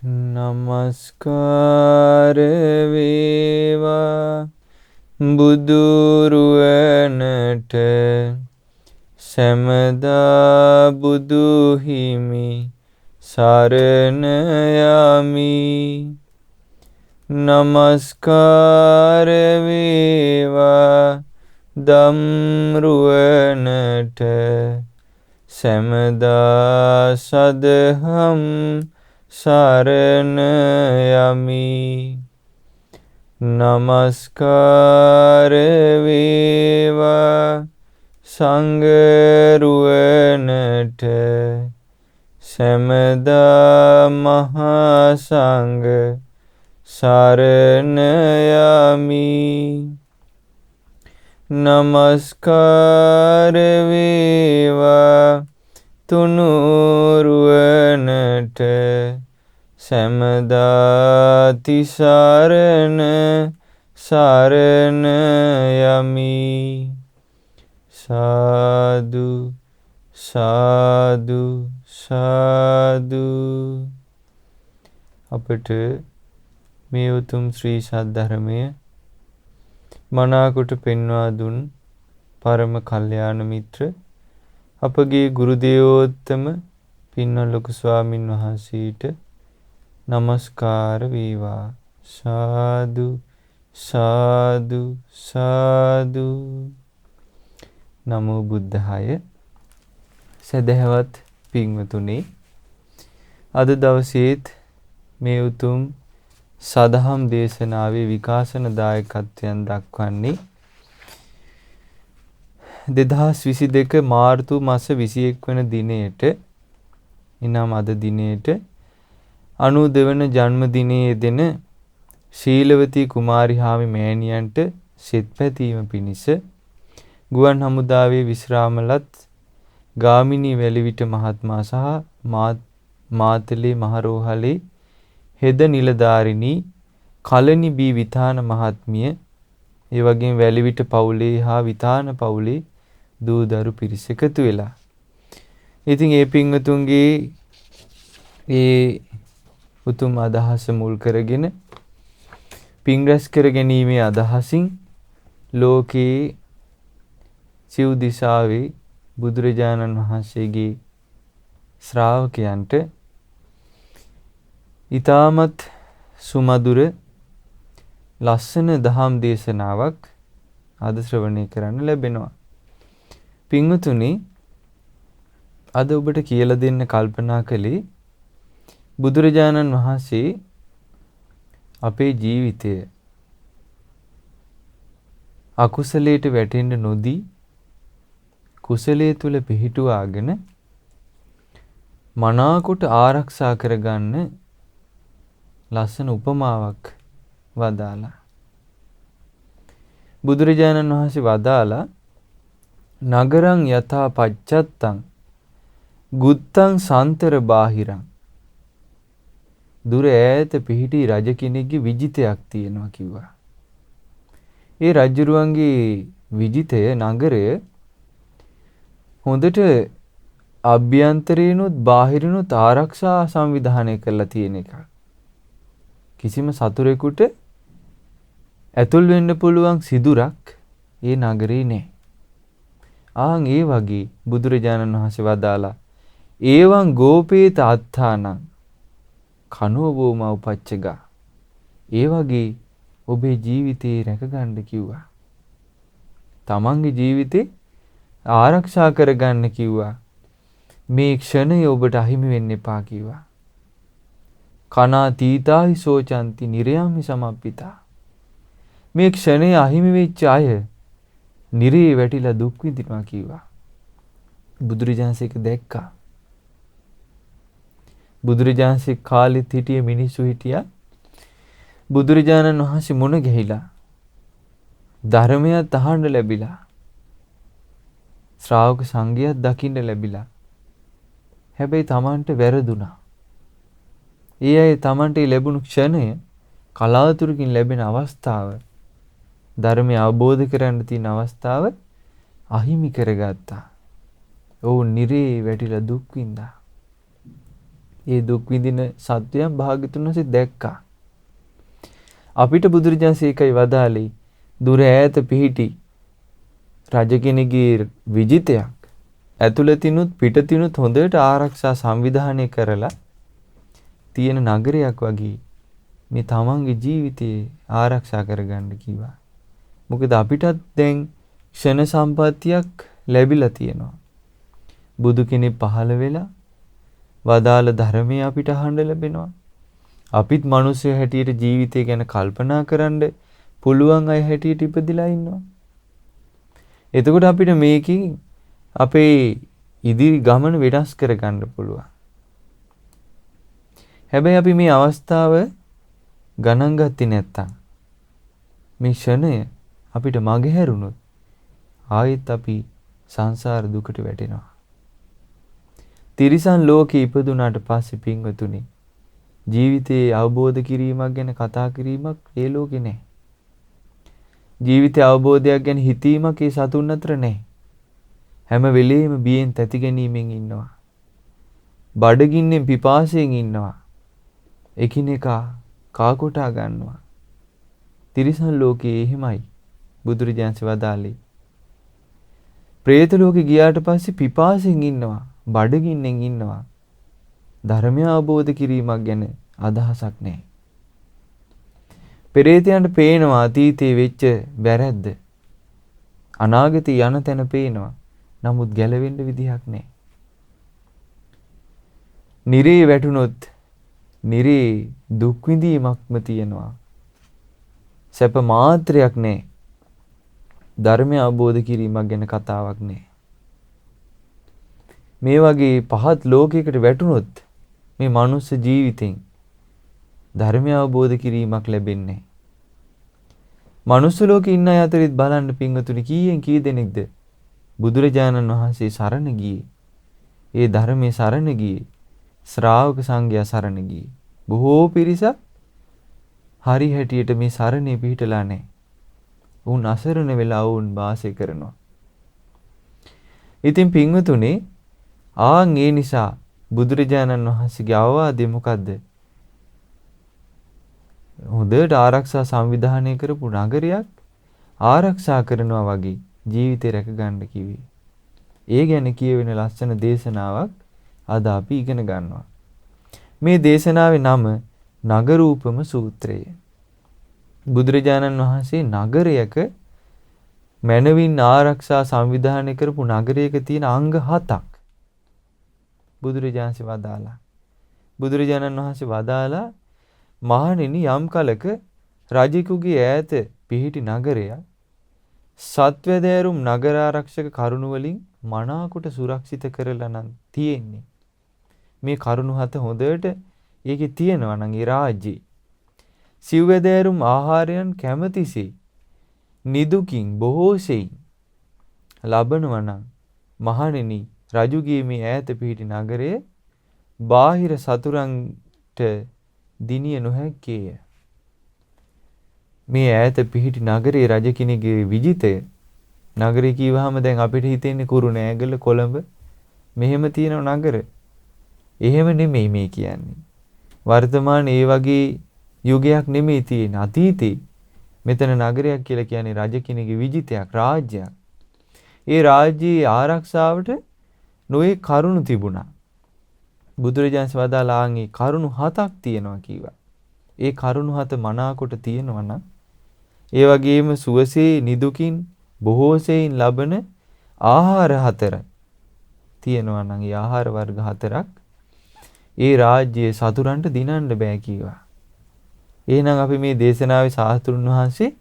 නමස්කාර වේවා බුදුරුවනට සැමදා බුදු හිමි සරණ යමි. නමස්කාර වේවා ධම්රුවනට සැමදා සදහම් සරණ යමි. නමස්කාර වේවා සංඝරුවනට සැමදා මහා සංඝ සරණ යමි. නමස්කාර වේවා තුනුරුවනට සැමදා තිසරණ සරණ යමි. සාදු සාදු සාදු. අපට මේ උතුම් ශ්‍රී සද්ධර්මය මනාකොට පෙන්වා දුන් පරම කල්යාණ මිත්‍ර අපගේ ගුරු දේවෝත්තම පින්වත් ලොකු ස්වාමින් වහන්සේට නමස්කාර වේවා. සාදු සාදු සාදු. නමෝ බුද්ධාය. සදහවත් පින්වතුනි, අද දවසේත් මේ උතුම් සදහම් දේශනාවේ විකාශන දායකත්වයන් දක්වන්නේ 2022 මාර්තු මාස 21 වන දිනයට, එනම් අද දිනයට 92 වන ජන්මදිනයේ යෙදෙන ශීලවතී කුමාරිහාමි මෑණියන්ට සෙත් පැතීම පිණිස ගුවන් හමුදාවේ විශ්‍රාමලත් ගාමිණී වැලිවිට මහත්මයා සහ මාතලේ මහරෝහලේ හෙද නිලධාරිණී කලනි බී විතාන මහත්මිය, ඒ වගේම වැලිවිට පවුලේ හා විතාන පවුලේ දූ දරු පිරිස එකතු වෙලා. ඉතින් ඒ පින්වතුන්ගේ ඒ උතුම් අදහස මුල් කරගෙන පින් රැස් කර ගැනීමේ අදහසින් ලෝකේ සිව් දිසාවේ බුදුරජාණන් වහන්සේගේ ශ්‍රාවකයන්ට ඊටමත් සුමధుර ලස්සන දහම් දේශනාවක් අද ශ්‍රවණය කරන්න ලැබෙනවා. පින්වතුනි, අද ඔබට කියලා දෙන්න කල්පනා කළේ බුදුරජාණන් වහන්සේ අපේ ජීවිතය අකුසලයට වැටෙන්න නොදී කුසලයේ තුල පිහිටුවාගෙන මනාකොට ආරක්ෂා කරගන්න ලස්සන උපමාවක් වදාලා. බුදුරජාණන් වහන්සේ වදාලා නගරං යථා පච්චත්තං ගුත්තං සන්තර බාහිරං. දුර ඈත පිහිටි රජ කෙනෙක්ගේ විජිතයක් තියෙනවා කිව්වා. ඒ රජුරුවන්ගේ විජිතය නගරය හොඳට අභ්‍යන්තරේනොත් බාහිරිනොත් ආරක්ෂා සංවිධානය කරලා තියෙන එකක්. කිසිම සතුරෙකුට ඇතුල් වෙන්න පුළුවන් සිදුරක් ඒ නගරේ නැහැ. ආන් ඒ වගේ බුදුරජාණන් වහන්සේ වදාලා ඒවං ගෝපේත අත්තානං කනෝවෝ මව්පච්චගා. ඒ වගේ ඔබේ ජීවිතේ රැකගන්න කිව්වා. තමන්ගේ ජීවිතේ ආරක්ෂා කරගන්න කිව්වා. මේ ක්ෂණය ඔබට අහිමි වෙන්න එපා කිව්වා. කනා තීතාහි සෝචන්ති නිරයම්හි සමප්පිතා. මේ ක්ෂණය අහිමි වෙච්ච අය නිරේ වැටිලා දුක් විඳිනවා කිව්වා. බුදුරජාණන්සේ ඒක දැක්කා. බුදුරජාණන්සේ කාලෙත් හිටිය මිනිස්සු හිටියා බුදුරජාණන් වහන්සේ මුණ ගැහිලා ධර්මයක් අහන්න ලැබිලා ශ්‍රාවක සංඝයාත් දකින්න ලැබිලා. හැබැයි Tamanට වැරදුනා. ඒ අය Tamanට ලැබුණු ක්ෂණය කලාතුරකින් ලැබෙන අවස්ථාව, ධර්මය අවබෝධ කරගන්න තියෙන අවස්ථාව අහිමි කරගත්තා. ඔවුන් නිරේ වැටිලා දුක් විඳා. ඒ දුක් විඳින සත්වයන් භාග්‍යතුන් වහන්සේ දැක්කා. අපිට බුදුරජාණන් ඒකයි වදාළේ දුර ඈත පිහිටි රජ කෙනෙකුගේ විජිතයක් ඇතුළතිනුත් පිටතිනුත් හොඳට ආරක්ෂා සංවිධානය කරලා තියෙන නගරයක් වගේ මේ තමන්ගේ ජීවිතේ ආරක්ෂා කරගන්න කිව්වා. මොකද අපිටත් දැන් ක්ෂණ සම්පත්තියක් ලැබිලා තියෙනවා. බුදු කෙනෙක් පහළ වෙලා වදාළ ධර්මයේ අපිට අහන්න ලැබෙනවා. අපිත් මිනිස්සු හැටියට ජීවිතය ගැන කල්පනා කරන්න පුළුවන් අය හැටියට ඉපදිලා ඉන්නවා. එතකොට අපිට මේකෙන් අපේ ඉදිරි ගමන වෙනස් කරගන්න පුළුවන්. හැබැයි අපි මේ අවස්ථාව ගණන් ගත්තේ නැත්තම් මේ ෂණය අපිට මගහැරුණොත් ආයෙත් අපි සංසාර දුකට වැටෙනවා. තිරිසන් ලෝකේ ඉපදුනාට පස්සේ පින්වතුනි ජීවිතේ අවබෝධ කිරීමක් ගැන කතා කිරීමක් ඒ ලෝකේ නැහැ. ජීවිතේ අවබෝධයක් ගැන හිතීමක් ඒ සතුන් අතර නැහැ. හැම වෙලෙම බියෙන් තැති ගැනීමෙන් ඉන්නවා. බඩගින්නෙන් පිපාසයෙන් ඉන්නවා. එකිනෙකා කා කොටා ගන්නවා. තිරිසන් ලෝකේ එහෙමයි බුදුරජාණන් වදාළේ. പ്രേත ලෝකේ ගියාට පස්සේ පිපාසයෙන් ඉන්නවා. බඩගින්නෙන් ඉන්නවා. ධර්මය අවබෝධ කිරීමක් ගැන අදහසක් නැහැ. පෙරේතයන්ට පේනවා අතීතයේ වෙච්ච වැරැද්ද. අනාගතේ යන තැන පේනවා. නමුත් ගැලවෙන්න විදිහක් නැහැ. නිරේ වැටුනොත් නිරේ දුක් විඳීමක්ම තියෙනවා. සැප මාත්‍රයක් නැහැ. ධර්මය අවබෝධ කිරීමක් ගැන කතාවක් නැහැ. මේ වගේ පහත් ලෝකයකට වැටුනොත් මේ මනුස්ස ජීවිතෙන් ධර්මය අවබෝධ කිරීමක් ලැබෙන්නේ නැහැ. මනුස්ස ලෝකේ ඉන්න අය අතරින් බලන්න පින්වතුනි කීයෙන් කී දෙනෙක්ද බුදුරජාණන් වහන්සේ සරණ ගියේ. ඒ ධර්මයේ සරණ ගියේ. ශ්‍රාවක සංඝයා සරණ ගියේ. බොහෝ පිරිසක් හරි හැටියට මේ සරණේ පිහිටලා නැහැ. උන් අසරණ වෙලා වුන් වාසය කරනවා. ඉතින් පින්වතුනි ඒ නිසා බුදුරජාණන් වහන්සේගේ අවවාදය මොකද්ද? හොඳට ආරක්ෂා සංවිධානය කරපු නගරයක් ආරක්ෂා කරනවා වගේ ජීවිතේ රැක ගන්න කිව්වේ. ඒ ගැන කියවෙන ලස්සන දේශනාවක් අද අපි ඉගෙන ගන්නවා. මේ දේශනාවේ නම නගරූපම සූත්‍රය. බුදුරජාණන් වහන්සේ නගරයක මනවින් ආරක්ෂා සංවිධානය කරපු නගරයක තියෙන අංග 7ක් බුදුරජාණන් වදාලා. බුදුරජාණන් වහන්සේ වදාලා මහණෙනි යම් කලක රජෙකුගේ ඈත පිහිටි නගරයක් සත්වදෑරුම් නගර ආරක්ෂක කරුණු වලින් මනාකොට සුරක්ෂිත කරලා නම් තියෙන්නේ. මේ කරුණු 7 හොඳට ඒකේ තියෙනවා නම් ඒ රාජ්‍යේ සිව්වැදෑරුම් ආහාරයන් කැමැතිසේ නිදුකින් බොහෝ සෙයින් ලබනවා නම් මහණෙනි රජුගේ මේ ඈත පිහිටි නගරයේ බාහිර සතුරන්ට දිනිය නොහැක්කේය. මේ ඈත පිහිටි නගරේ රජ කෙනෙකුගේ විජිතය. නගරේ කියවහම දැන් අපිට හිතෙන්නේ කුරුණෑගල කොළඹ මෙහෙම තියෙන නගර. එහෙම නෙමෙයි මේ කියන්නේ. වර්තමානයේ ඒ වගේ යුගයක් නෙමෙයි තියෙන. අතීතේ මෙතන නගරයක් කියලා කියන්නේ රජ කෙනෙකුගේ විජිතයක් රාජ්‍යයක්. ඒ රාජ්‍යයේ ආරක්ෂාවට නොයේ කරුණු තිබුණා. බුදුරජාණන් වදාළාගේ කරුණු 7ක් තියෙනවා කිව්වා. ඒ කරුණු 7 මනාකොට තියෙනවා නම් ඒ වගේම සුවසේ නිදුකින් බොහෝසෙයින් ලබන ආහාර 4 තියෙනවා නම් ඒ ආහාර වර්ග 4ක් ඒ රාජ්‍යයේ සතුරන්ට දිනන්න බෑ කිව්වා. එහෙනම් අපි මේ දේශනාවේ සාස්ත්‍රුන් වහන්සේ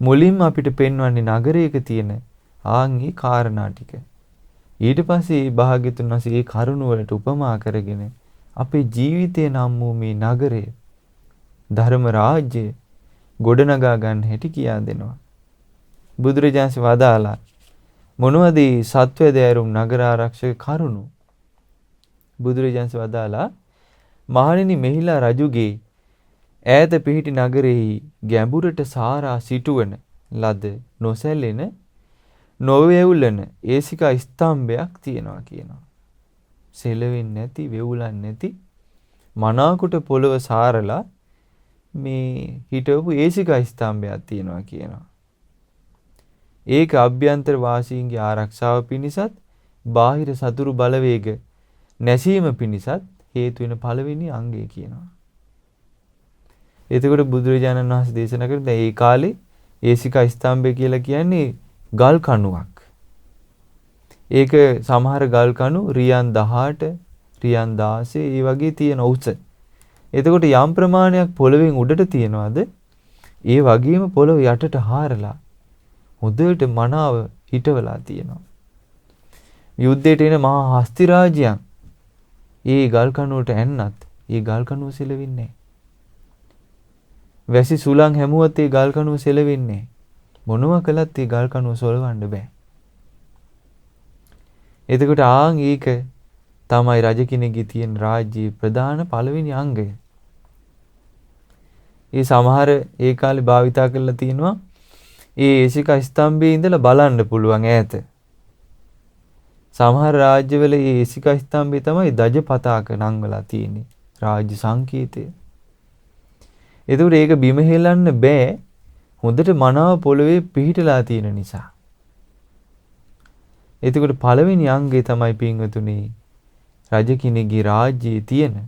මුලින්ම අපිට පෙන්වන්නේ නගරයක තියෙන ආන්ගේ කාරණා ටික. ඊට පස්සේ භාග්‍යතුන් වහන්සේ ඒ කරුණ වලට උපමා කරගෙන අපේ ජීවිතය නම් වූ මේ නගරය ධර්ම රාජ්‍ය ගොඩනගා ගන්න හැටි කියා දෙනවා. බුදුරජාණන් වදාලා මොනවද මේ සත්වදෑරුම් නගර ආරක්ෂක කරුණු? බුදුරජාණන් වදාලා මහණෙනි මෙහිලා රජුගේ ඈත පිහිටි නගරෙහි ගැඹුරට සාරා සිටුවන ලද නොසැලෙන නොවේවුලන ඒසිකා ස්තම්භයක් තියෙනවා කියනවා. සෙලවෙන්නේ නැති, වෙවුලන්නේ නැති මනාකොට පොළව සාරලා මේ හිටවපු ඒසිකා ස්තම්භයක් තියෙනවා කියනවා. ඒක අභ්‍යන්තර වාසීන්ගේ ආරක්ෂාව පිණිසත් බාහිර සතුරු බලවේග නැසීම පිණිසත් හේතු වෙන පළවෙනි අංගය කියනවා. එතකොට බුදුරජාණන් වහන්සේ දේශනා කරන ඒ කාලේ ඒසිකා ස්තම්භය කියලා කියන්නේ ගල් කණුවක්. ඒක සමහර ගල් කණු රියන් 18, රියන් 16 ඒ වගේ තියෙන උස. එතකොට යම් ප්‍රමාණයක් පොළවෙන් උඩට තියනවාද ඒ වගේම පොළව යටට හාරලා හොඳට මනාව හිටවලා තියෙනවා. යුද්ධයට එන මහා හස්ති රාජ්‍යයන් ඒ ගල් කණුවට ඇන්නත් ඒ ගල් කණුව සෙලවෙන්නේ නැහැ. වැසි සුළං හැමුවත් ඒ ගල් කණුව සෙලවෙන්නේ නැහැ. මොනවා කළත් ඒ ගල් කණුව සොලවන්න බෑ. එතකොට ආන් ඒක තමයි රජ කෙනෙක්ගේ තියෙන රාජ්‍යයේ ප්‍රධාන පළවෙනි අංගය. ඒ සමහර ඒ කාලේ භාවිතා කරලා තිනවා ඒ ඒසිකා ස්තම්භයේ ඉඳලා බලන්න පුළුවන් ඈත. සමහර රාජ්‍යවල ඒ ඒසිකා ස්තම්භය තමයි දජ පතාක නංවලා තියෙන්නේ රාජ්‍ය සංකේතය. එතකොට ඒක බිම හෙලන්න බෑ හොඳට මනාව පොළවේ පිහිටලා තියෙන නිසා. එතකොට පළවෙනි අංගය තමයි පින්වතුනි රජ කෙනෙක්ගේ රාජ්‍යයේ තියෙන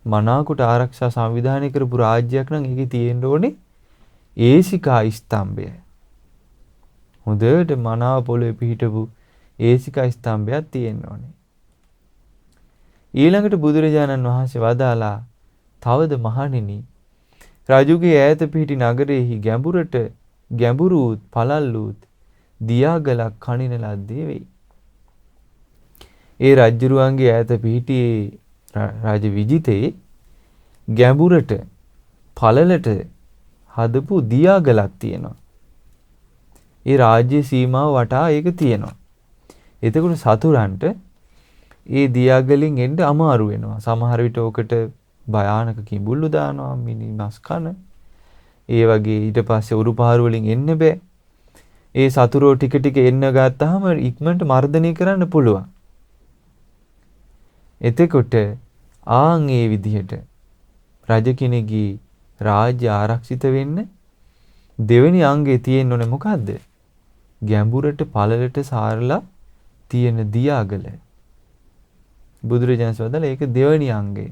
මනාකොට ආරක්ෂා සංවිධානය කරපු රාජ්‍යයක් නම් ඒකේ තියෙන්න ඕනේ ඒසිකා ස්තම්භය. හොඳට මනාව පොළවේ පිහිටපු ඒසිකා ස්තම්භයක් තියෙන්න ඕනේ. ඊළඟට බුදුරජාණන් වහන්සේ වදාලා තවද මහණෙනි රජුගේ ඈත පිහිටි නගරයේහි ගැඹුරුත් පළල්ලුත් දියාගලක් කණින ලද්දේ වෙයි. ඒ රජුරුවන්ගේ ඈත පිහිටියේ රාජ විජිතේ ගැඹුරට පළලට හදපු දියාගලක් තියෙනවා. ඒ රාජ්‍ය සීමාව වටා ඒක තියෙනවා. එතකොට සතුරන්ට ඒ දියාගලින් එන්න අමාරු වෙනවා. සමහර විට ඔකට භයානක කිඹුල්ලු දානවා, මිනිමස් කන. ඒ වගේ ඊට පස්සේ උරු පහර වලින් එන්න බෑ. ඒ සතුරෝ ටික ටික එන්න ගත්තාම ඉක්මනට මර්ධනය කරන්න පුළුවන්. එතකොට ආන් ඒ විදිහට රජ කෙනෙක්ගේ රාජ්‍ය ආරක්ෂිත වෙන්න දෙවෙනි අංගේ තියෙන්න ඕනේ මොකද්ද? ගැඹුරට පළලට සාරලා තියෙන දියාගල. බුදුරජාණන් වදාලා ඒක දෙවෙනි අංගය.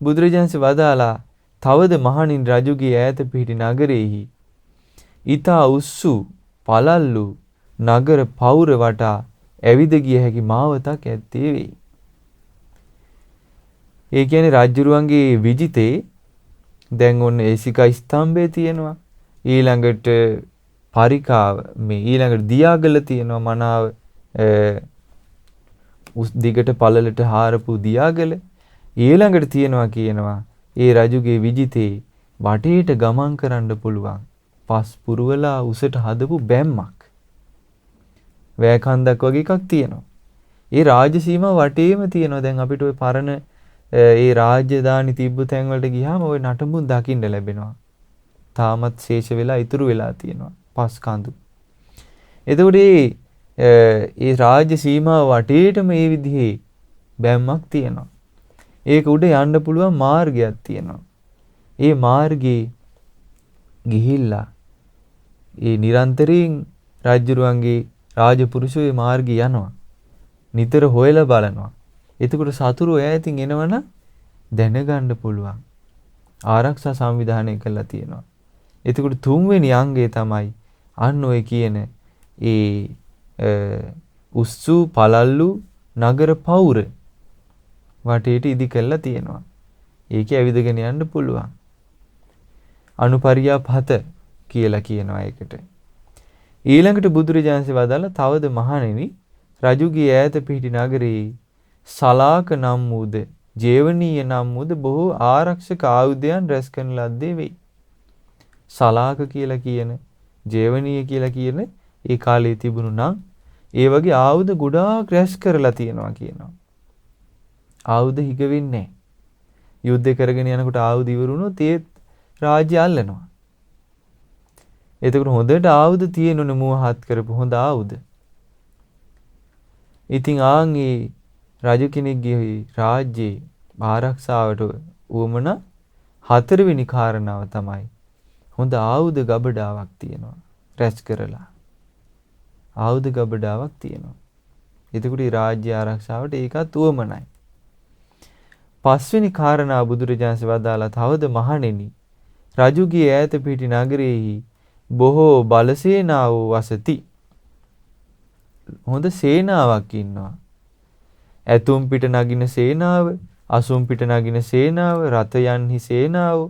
බුදුරජාණන් වදාලා තවද මහණින් රජුගේ ඈත පිහිටි නගරයේහි ඊතා උස්සු පළල්ලු නගර පෞර වටා ඇවිද ගිය හැකි මාවතක් ඇත්තේ වෙයි. ඒ කියන්නේ රජුරුවන්ගේ විජිතේ දැන් ඔන්න ඒසිකා ස්තම්භය තියෙනවා. ඊළඟට පරිකාව මේ ඊළඟට දියාගල තියෙනවා මනාව දිගට පළලට හාරපු දියාගල. ඊළඟට තියෙනවා කියනවා ඒ රජුගේ විජිතේ වටේට ගමන් කරන්න පුළුවන් පස් පුරවලා උසට හදපු බැම්මක්. වැයකන්දක් වගේ එකක් තියෙනවා. ඒ රාජ්‍ය සීමාව වටේම තියෙනවා. දැන් අපිට ওই පරණ ඒ රාජ්‍යදානි තිබ්බ තැන් වලට ගියාම ওই නටඹුන් දකින්න ලැබෙනවා. තාමත් ශේෂ වෙලා ඉතුරු වෙලා තියෙනවා පස් කඳු. එතකොට ඒ රාජ්‍ය සීමාව වටේටම මේ විදිහේ බැම්මක් තියෙනවා. ඒක උඩ යන්න පුළුවන් මාර්ගයක් තියෙනවා. ඒ මාර්ගේ ගිහිල්ලා ඒ නිරන්තරයෙන් රාජ්‍යරුවන්ගේ රාජපුරුෂෝ මේ මාර්ගේ යනවා. නිතර හොයලා බලනවා. එතකොට සතුරු ඈතින් එනවනම් දැනගන්න පුළුවන්. ආරක්ෂා සංවිධානය කරලා තියෙනවා. එතකොට තුන්වෙනි අංගය තමයි අන්න ඔය කියන ඒ උස්සු පළල්ලු නගර පෞර වටේට ඉදි කරලා තියෙනවා. ඒකේ ඇවිදගෙන යන්න පුළුවන්. අනුපරියාපත කියලා කියනවා ඒකට. ඊළඟට බුදුරජාණන්සේ වදාළ තවද මහණෙනි රජුගේ ඈත පිහිටි නගරේ සලාක නම් වූද ජේවනීය නම් වූද බොහෝ ආරක්ෂක ආයුධයන් රැස් කරන ලද්දේ වෙයි. සලාක කියලා කියන ජේවනීය කියලා කියන ඒ කාලේ තිබුණු නම් ඒ වගේ ආයුධ ගොඩාක් රැස් කරලා තියෙනවා කියනවා. ආයුධ හිග වෙන්නේ නැහැ. යුද්ධ කරගෙන යනකොට ආයුධ ඉවරුනොත් ඒ රාජ්‍ය අල්ලනවා. එතකොට හොඳට ආයුධ තියෙනුනේ මුවහත් කරපු හොඳ ආයුධ. ඉතින් ආන්ගේ රජ කෙනෙක්ගේ රාජ්‍යයේ ආරක්ෂාවට උවමන හතරවෙනි කාරණාව තමයි හොඳ ආයුධ ගබඩාවක් තියෙනවා. රැස් කරලා ආයුධ ගබඩාවක් තියෙනවා. එතකොට රාජ්‍ය ආරක්ෂාවට ඒකත් උවමනයි. පස්වෙනි කාරණා බුදුරජාණන් වදාලා තවද මහණෙනි රජුගේ ඈත පිහිටි නගරයේහි බොහෝ බලසේනාවෝ වසති. හොඳ සේනාවක් ඉන්නවා. ඇතුම් පිට නගින සේනාව, අසුම් පිට නගින සේනාව, රථයන්හි සේනාව,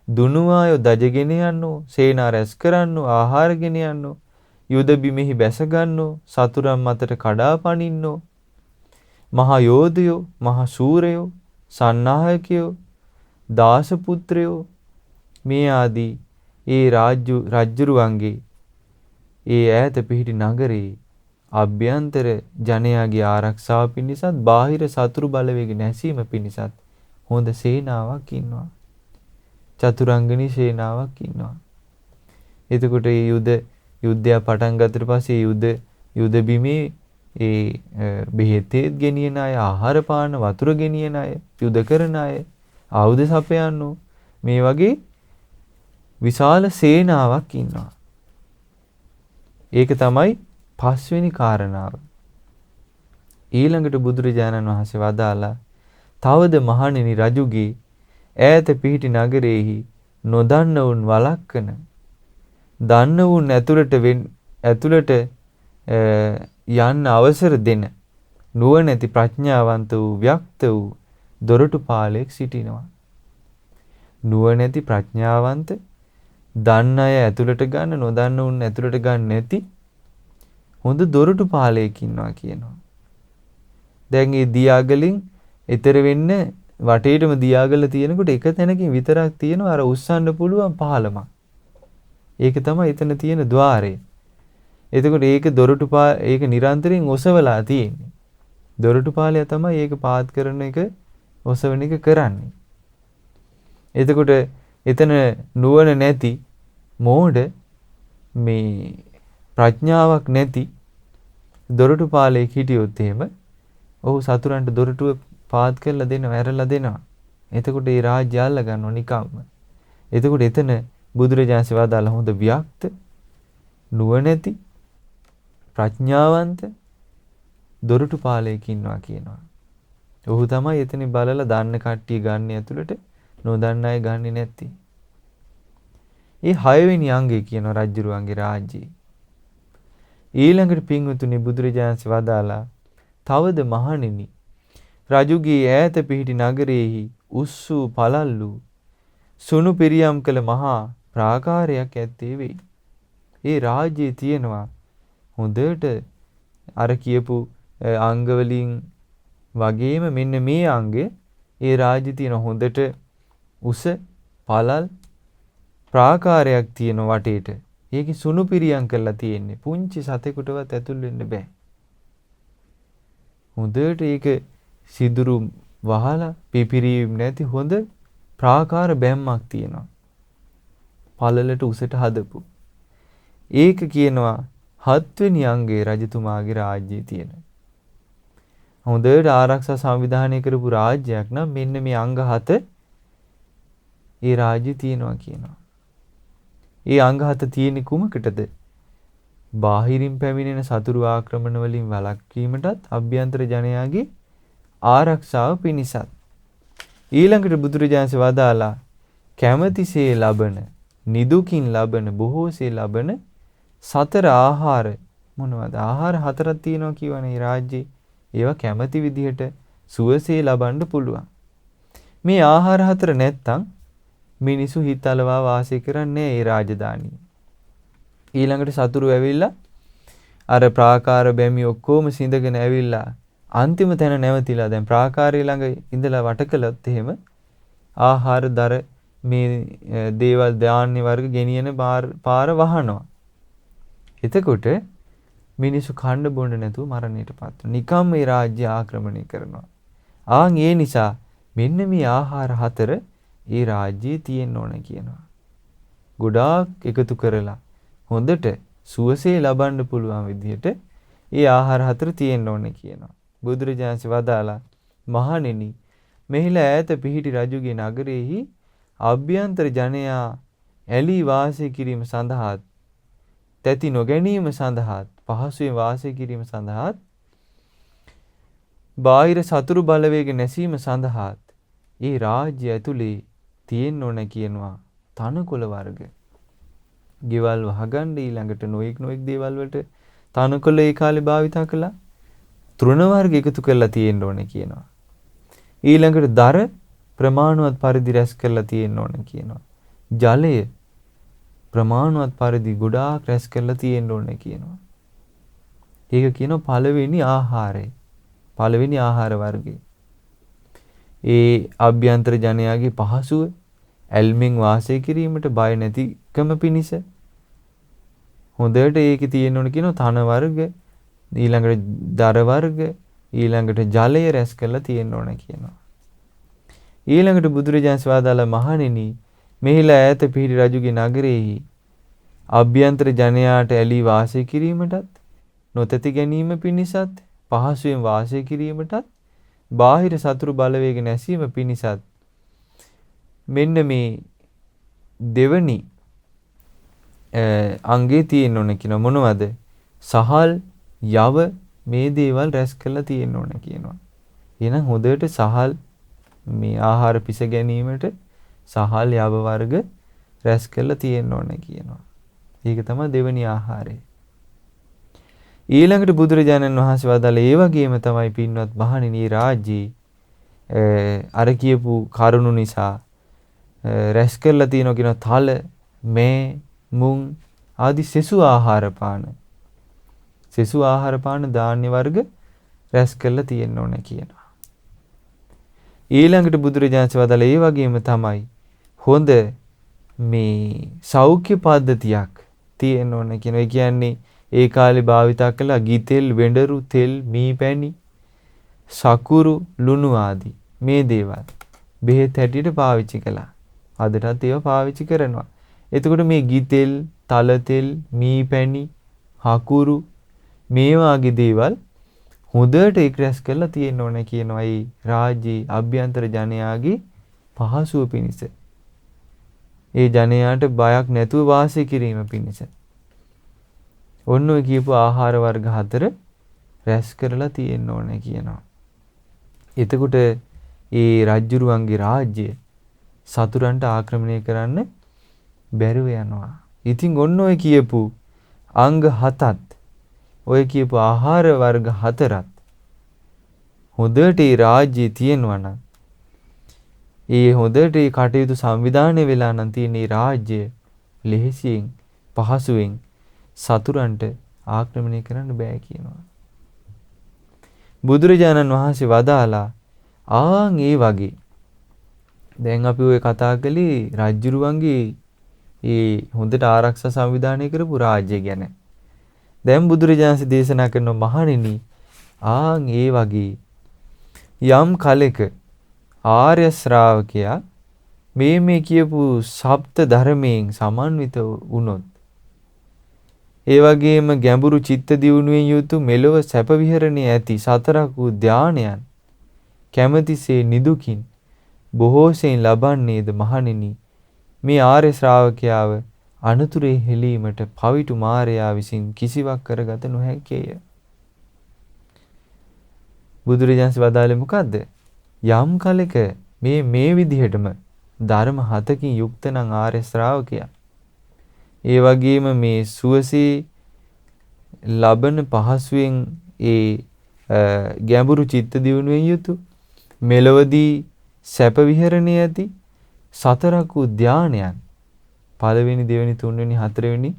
දුනුවායෝ දජගෙන යන්නෝ, සේනා රැස් කරන්නෝ, ආහාර ගෙන යන්නෝ, යුද බිමෙහි බැස ගන්නෝ, සතුරන් මතට කඩා පනින්නෝ, මහා යෝධයෝ, මහා ශූරයෝ, සන්නායකයෝ, දාසපුත්‍රයෝ මේ ආදී ඒ රජ්ජුරුවන්ගේ ඒ ඈත පිහිටි නගරේ අභ්‍යන්තර ජනයාගේ ආරක්ෂාව පිණිසත් බාහිර සතුරු බලවේග නැසීම පිණිසත් හොඳ සේනාවක් ඉන්නවා. චතුරංගනී සේනාවක් ඉන්නවා. එතකොට මේ යුද්ධය පටන් ගත්තට පස්සේ යුද බිමේ ඒ බෙහෙතේත් ගෙනියන අය, ආහාර පාන වතුර ගෙනියන අය, යුද කරන අය, ආයුධ සපයන්නෝ මේ වගේ විශාල සේනාවක් ඉන්නවා. ඒක තමයි පස්වෙනි කාරණාව. ඊළඟට බුදුරජාණන් වහන්සේ වදාලා තවද මහණෙනි රජුගේ ඈත පිහිටි නගරයේහි නොදන්නවුන් වළක්වන, දන්නවුන් ඇතුළට යන්න අවසර දෙන නුවණැති ප්‍රඥාවන්ත වූ ව්‍යක්ත වූ දොරටුපාලෙක් සිටිනවා. නුවණැති ප්‍රඥාවන්ත, දන්න අය ඇතුළට ගන්න, නොදන්න උන් ඇතුළට ගන්න නැති හොඳ දොරටුපාලයෙක් ඉන්නවා කියනවා. දැන් මේ දියාගලින් ඈතර වෙන්න වටේටම දියාගල තියෙනකොට එක තැනකින් විතරක් තියෙනවා අර උස්සන්න පුළුවන් පාලමක්. ඒක තමයි එතන තියෙන ద్వාරය. එතකොට ඒක නිරන්තරයෙන් ඔසවලා තියෙන්නේ. දොරටුපාලයා තමයි ඒක පාත් කරන එක, ඔසවන එක කරන්නේ. එතකොට එතන නුවණ නැති මෝඩ මේ ප්‍රඥාවක් නැති දොරටුපාලයෙක් හිටියොත් එහෙම ඔහු සතුරන්ට දොරටුව පාත් කරලා දෙනවා, ඇරලා දෙනවා. එතකොට ඒ රාජ්‍ය අල්ල ගන්නවා නිකම්ම. එතකොට එතන බුදුරජාණන් වහන්සේ හොඳ ව්‍යක්ත, නුවණැති, ප්‍රඥාවන්ත දොරටුපාලයෙක් ඉන්නවා කියනවා. ඔහු තමයි එතන බලලා දාන්න කට්ටිය ගන්න ඇතුළට, නොදන්න අය ගන්නේ නැති. ඒ 6 වෙනි අංගය කියනවා රජුරුවන්ගේ රාජ්‍යයේ. ඊළඟට පින්වතුනි බුදුරජාණන් වදාලා තවද මහණෙනි රජුගේ ඈත පිහිටි නගරයේහි උස්සූ පළල්ලු සුණු පිරියම් කළ මහා ප්‍රාකාරයක් ඇත්තේ වෙයි. ඒ රාජ්‍යයේ තියෙනවා හොඳට අර කියපු අංග වලින් වගේම මෙන්න මේ අංගය ඒ රාජ්‍යයේ තියෙන හොඳට උස පළල් ප්‍රාකාරයක් තියෙන වටේට. ඒකේ සුණු පිරියම් කරලා තියෙන්නේ. පුංචි සතෙකුටවත් ඇතුල් වෙන්න බෑ. හොඳට ඒක සිදුරු වහලා පිපිරීම් නැති හොඳ ප්‍රාකාර බැම්මක් තියෙනවා. පළලට උසට හදපු. ඒක කියනවා 7 වෙනි අංගයේ රජතුමාගේ රාජ්‍යයේ තියෙන. හොඳට ආරක්ෂා සංවිධානය කරපු රාජ්‍යයක් නම් මෙන්න මේ අංග 7 ඒ රාජ්‍යය තියෙනවා කියනවා. ඒ අංග 7 තියෙන්නේ කුමකටද? බාහිරින් පැමිණෙන සතුරු ආක්‍රමණ වලින් වළක්වීමටත් අභ්‍යන්තර ජනයාගේ ආරක්ෂාව පිණිසත්. ඊළඟට බුදුරජාණන් වදාලා කැමැතිසේ ලබන, නිදුකින් ලබන, බොහෝසේ ලබන සතර ආහාර මොනවද? ආහාර 4ක් තියෙනවා කියවනේ මේ රාජ්‍යයේ. ඒවා කැමැති විදිහට සුවසේ ලබන්න පුළුවන්. මේ ආහාර 4 නැත්තම් මිනිසු හිතලවා වාසය කරන්නේ ඒ රාජධානියේ. ඊළඟට සතුරු ඇවිල්ලා අර ප්‍රාකාර බැමි ඔක්කොම සිඳගෙන ඇවිල්ලා අන්තිම තැන නැවතිලා දැන් ප්‍රාකාරය ළඟ ඉඳලා වට කළොත් එහෙම ආහාර දර මේ දේවල් ධාන්‍ය වර්ග ගෙනියන පාර වහනවා. එතකොට මිනිසු කන්න බොන්න නැතුව මරණයටපත් වෙනවා. නිකම් මේ රාජ්‍ය ආක්‍රමණය කරනවා. ඒ නිසා මෙන්න මේ ආහාර 4 ඒ රාජ්‍යයේ තියෙන්න ඕන කියනවා. ගොඩාක් එකතු කරලා හොඳට සුවසේ ලබන්න පුළුවන් විදිහට ඒ ආහාර 4 තියෙන්න ඕනේ කියනවා. බුදුරජාණන් වදාලා මහණෙනි මෙහිලා ඈත පිහිටි රජුගේ නගරයේහි අභ්‍යන්තර ජනයා ඇලී වාසය කිරීම සඳහාත් තැති නොගැනීම සඳහාත් පහසුවෙන් වාසය කිරීම සඳහාත් බාහිර සතුරු බලවේග නැසීම සඳහාත් ඒ රාජ්‍ය ඇතුලේ තියෙන්න ඕන කියනවා තනකොළ වර්ග. ගෙවල් වහගන්න ඊළඟට නොඑක් දේවල් වලට තනකොළ ඒ කාලේ භාවිතා කළා. තෘණ වර්ග එකතු කරලා තියෙන්න ඕන කියනවා. ඊළඟට දර ප්‍රමාණවත් පරිදි රැස් කරලා තියෙන්න ඕන කියනවා. ජලය ප්‍රමාණවත් පරිදි ගොඩාක් රැස් කරලා තියෙන්න ඕන කියනවා. ඒක කියනවා පළවෙනි ආහාරය. පළවෙනි ආහාර වර්ගය. ඒ අභ්‍යන්තර ජනයාගේ පහසුව ඇල්මෙන් වාසය කිරීමට බය නැතිකම පිණිස හොඳට ඒකේ තියෙන්න ඕන කියනවා තන වර්ග, ඊළඟට දර වර්ග, ඊළඟට ජලය රැස් කරලා තියෙන්න ඕන කියනවා. ඊළඟට බුදුරජාණන් වහන්සේ මහණෙනි මෙහිලා ඈත පිහිටි රජුගේ නගරයේහි අභ්‍යන්තර ජනයාට ඇලී වාසය කිරීමටත් නොතැති ගැනීම පිණිසත් පහසුවෙන් වාසය කිරීමටත් බාහිර සතුරු බලවේග නැසීම පිණිසත් මෙන්න මේ දෙවනි අංගේ තියෙන්න ඕන කියන මොනවද? සහල් යව මේ දේවල් රැස් කරලා තියෙන්න ඕන කියනවා. එහෙනම් හොඳට සහල් මේ ආහාර පිස ගැනීමට සහල් යව වර්ග රැස් කරලා තියෙන්න ඕන කියනවා. ඒක තමයි දෙවනි ආහාරය. ඊළඟට බුදුරජාණන් වහන්සේ වදාළ ඒ වගේම තමයි පින්වත් මහණෙනි රාජ්‍යයේ අර කියපු කරුණු නිසා රැස් කරලා තියෙනවා කියන තල, මේ, මුං ආදි සෙසු ආහාර පාන. සෙසු ආහාර පාන ධාන්‍ය වර්ග රැස් කරලා තියෙන්න ඕන කියනවා. ඊළඟට බුදුරජාණන් වහන්සේ ඒ වගේම තමයි හොඳ මේ සෞඛ්‍ය පද්ධතියක් තියෙන්න ඕන කියනවා. ඒ කියන්නේ ඒ කාලේ භාවිතා කළ ගිතෙල්, වෙඬරු, තෙල්, මී පැණි, සකුරු, ලුණු ආදී මේ දේවල් බෙහෙත් හැටියට පාවිච්චි කළා. අදටත් ඒවා පාවිච්චි කරනවා. එතකොට මේ ගිතෙල්, තල තෙල්, මී පැණි, හකුරු මේ වාගේ දේවල් හොඳට ඒක රැස් කරලා තියෙන්න ඕන කියනවා. ඒ රාජ්‍යයේ අභ්‍යන්තර ජනයාගේ පහසුව පිණිස. ඒ ජනයාට බයක් නැතුව වාසය කිරීම පිණිස. ඔන්න ඔය කියපු ආහාර වර්ග 4 රැස් කරලා තියෙන්න ඕන කියනවා. එතකොට ඒ රජ්ජුරුවන්ගේ රාජ්‍ය සතුරන්ට ආක්‍රමණය කරන්න බැරුව යනවා. ඉතින් ඔන්න ඔය කියපු අංග 7ත් ඔය කියපු ආහාර වර්ග 4ත් හොඳට ඒ රාජ්‍යයේ තියෙනවා නම් ඒ හොඳට ඒ කටයුතු සංවිධානය වෙලා නම් තියෙන ඒ රාජ්‍ය ලෙහෙසියෙන් පහසුවෙන් සතුරන්ට ආක්‍රමණය කරන්න බෑ කියනවා. බුදුරජාණන් වහන්සේ වදාලා ඒ වගේ දැන් අපි ඔය කතා කළේ රජ්ජුරුවන්ගේ ඒ හොඳට ආරක්ෂා සංවිධානය කරපු රාජ්‍ය ගැන. දැන් බුදුරජාණන් දේශනා කරන මහණෙනි ඒ වගේ යම් කලෙක ආර්ය ශ්‍රාවකයා මේ කියපු සප්ත ධර්මයෙන් සමන්විත වුණොත් ඒ වගේම ගැඹුරු චිත්ත දියුණුවෙන් යුතු මෙලොව සැප විහරණයේ ඇති සතරක් වූ ධානයන් කැමැතිසේ නිදුකින් බොහෝසෙයින් ලබන්නේද මහණෙනි මේ ආර්ය ශ්‍රාවකයාව අනුතුරේ හෙලීමට පවිටු මාරයා විසින් කිසිවක් කරගත නොහැකිය. බුදුරජාණන් වදාළේ මොකද්ද? යම් කලක මේ විදිහටම ධර්ම 7කින් යුක්ත නම් ආර්ය ශ්‍රාවකයා ඒ වගේම මේ සුවසේ ලබන පහසුවෙන් ඒ ගැඹුරු චිත්ත දියුණුවෙන් යුතු මෙලොවදී සැප විහරණයේ ඇති සතරක් වූ ධානයන් පළවෙනි, දෙවෙනි, තුන්වෙනි, හතරවෙනි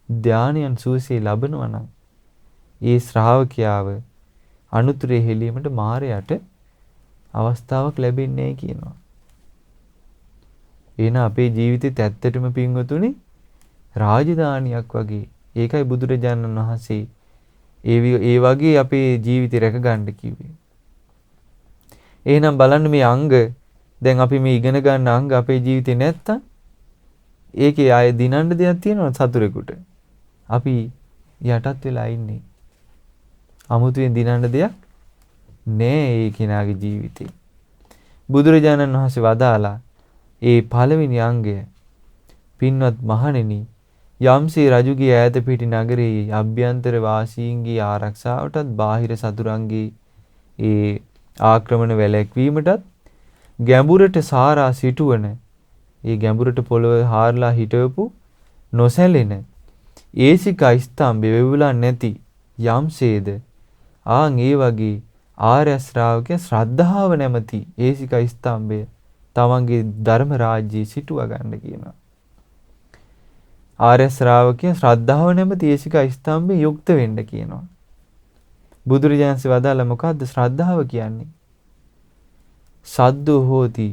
ධානයන් සුවසේ ලබනවා නම් ඒ ශ්‍රාවකයාව අනුතරේ හෙලීමට මාරයට අවස්ථාවක් ලැබෙන්නේ නැහැ කියනවා. එහෙනම් අපේ ජීවිතෙත් ඇත්තටම පින්වතුනි රාජධානියක් වගේ. ඒකයි බුදුරජාණන් වහන්සේ ඒ වගේ අපේ ජීවිතය රැක ගන්න කිව්වේ. එහෙනම් බලන්න මේ අංග දැන් අපි මේ ඉගෙන ගන්න අංග අපේ ජීවිතේ නැත්තම් ඒකේ ආයේ දිනන්න දෙයක් තියෙනවද සතුරෙකුට? අපි යටත් වෙලා ඉන්නේ. අමුතුවෙන් දිනන්න දෙයක් නෑ ඒ කෙනාගේ ජීවිතේ. බුදුරජාණන් වහන්සේ වදාලා ඒ පළවෙනි අංගය පින්වත් මහණෙනි යම්සේ රජුගේ ඈත පිටි නගරයේ අභ්‍යන්තර වාසීන්ගේ ආරක්ෂාවටත් බාහිර සතුරන්ගේ ඒ ආක්‍රමණ වැළැක්වීමටත් ගැඹුරට සාරා සිටුවන ඒ ගැඹුරට පොළොව හාරලා හිටවපු නොසැලෙන ඒසික ස්තම්භය වෙවුලා නැති යම්සේද ආන් ඒ වගේ ආර්ය ශ්‍රාවකයා ශ්‍රද්ධාව නැමැති ඒසික ස්තම්භය තමන්ගේ ධර්ම රාජ්‍යයේ සිටුවා ගන්න කියනවා. ආර්ය ශ්‍රාවකයා ශ්‍රද්ධාව නැමැති ඒසික ස්තම්භේ යුක්ත වෙන්න කියනවා. බුදුරජාණන්සේ වදාළ මොකද්ද ශ්‍රද්ධාව කියන්නේ? සද්දෝ හෝති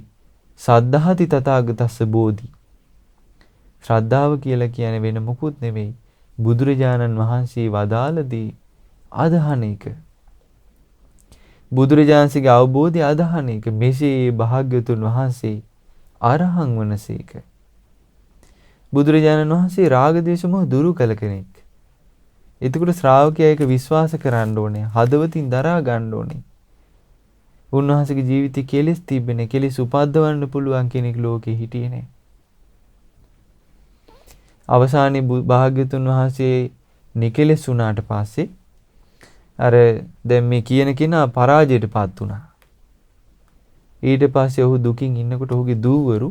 සද්ධාති තථාගතස්ස බෝධි. ශ්‍රද්ධාව කියලා කියන්නේ වෙන මොකුත් නෙමෙයි. බුදුරජාණන් වහන්සේ වදාළ දේ අදහන එක. බුදුරජාණන්සේගේ අවබෝධය අදහන එක. මෙසේ භාග්‍යවතුන් වහන්සේ අරහං වනසේක. බුදුරජාණන් වහන්සේ රාග ද්වේෂ මොහ දුරු කළ කෙනෙක්. එතකොට ශ්‍රාවකයා ඒක විශ්වාස කරන්න ඕනේ. හදවතින් දරා ගන්න ඕනේ. උන්වහන්සේගේ ජීවිතේ කෙලෙස් තිබෙන්නේ කෙලෙස් උපද්දවන්න පුළුවන් කෙනෙක් ලෝකේ හිටියේ නැහැ. අවසානයේ භාග්‍යතුන් වහන්සේ නිකලෙස් වුණාට පස්සේ අර දැන් මේ කියන කෙනා පරාජයටපත් වුණා. ඊට පස්සේ ඔහු දුකින් ඉන්නකොට ඔහුගේ දූවරු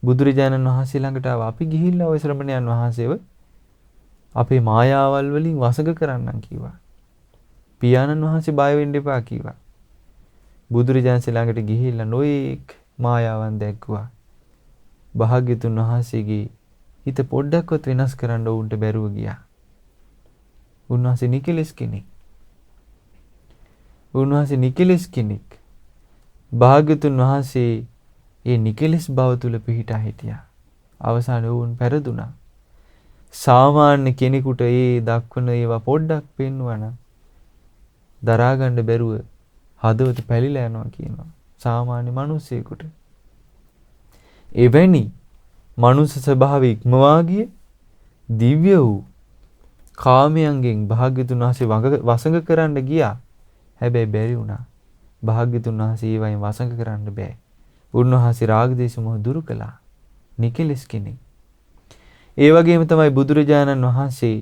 බුදුරජාණන් වහන්සේ ළඟට ආවා. අපි ගිහිල්ලා ওই ශ්‍රමණයන් වහන්සේව අපේ මායාවල් වලින් වසඟ කරන්නම් කිව්වා. පියාණන් වහන්සේ බය වෙන්න එපා කිව්වා. බුදුරජාණන් ළඟට ගිහිල්ලා නොඑක් මායාවන් දැක්කුවා. භාග්‍යතුන් වහන්සේගේ හිත පොඩ්ඩක්වත් වෙනස් කරන්න උන්ට බැරුව ගියා. උන්වහන්සේ නිකලෙස් කෙනෙක්. උන්වහන්සේ නිකලෙස් කෙනෙක්. භාග්‍යතුන් වහන්සේ ඒ නිකලෙස් බව තුල පිහිටා හිටියා. අවසානයේ වුන් පෙරදුනා. සාමාන්‍ය කෙනෙකුට ඒ දක්වන ඒවා පොඩ්ඩක් පෙන්වනවා දරා ගන්න බැරුව හදවත පැලිලා යනවා කියනවා. සාමාන්‍ය මිනිසෙකුට. එවැනි මනුෂ්‍ය ස්වභාවය ඉක්මවා ගිය දිව්‍ය වූ කාමයන්ගෙන් භාග්‍යතුන් වහන්සේ වසඟ කරන්න ගියා. හැබැයි බැරි වුණා. භාග්‍යතුන් වහන්සේ ඒවයින් වසඟ කරන්න බෑ. උන්වහන්සේ රාග දේශ මොහ දුරු කළා. නිකලෙස් කෙනෙක්. ඒ වගේම තමයි බුදුරජාණන් වහන්සේ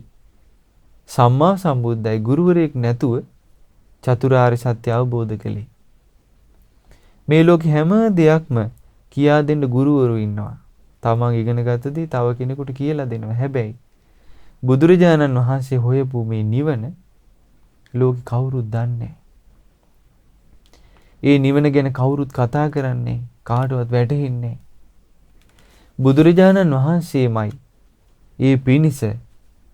සම්මා සම්බුද්දයි ගුරුවරයෙක් නැතුව චතුරාර්ය සත්‍ය අවබෝධ කළේ. මේ ලෝකේ හැම දෙයක්ම කියා දෙන්න ගුරුවරු ඉන්නවා. තමන් ඉගෙන ගත්ත දේ තව කෙනෙකුට කියලා දෙනවා. හැබැයි බුදුරජාණන් වහන්සේ හොයපු මේ නිවන ලෝකේ කවුරුත් දන්නේ. ඒ නිවන ගැන කවුරුත් කතා කරන්නේ කාටවත් වැටහෙන්නේ. බුදුරජාණන් වහන්සේමයි ඒ පිනිස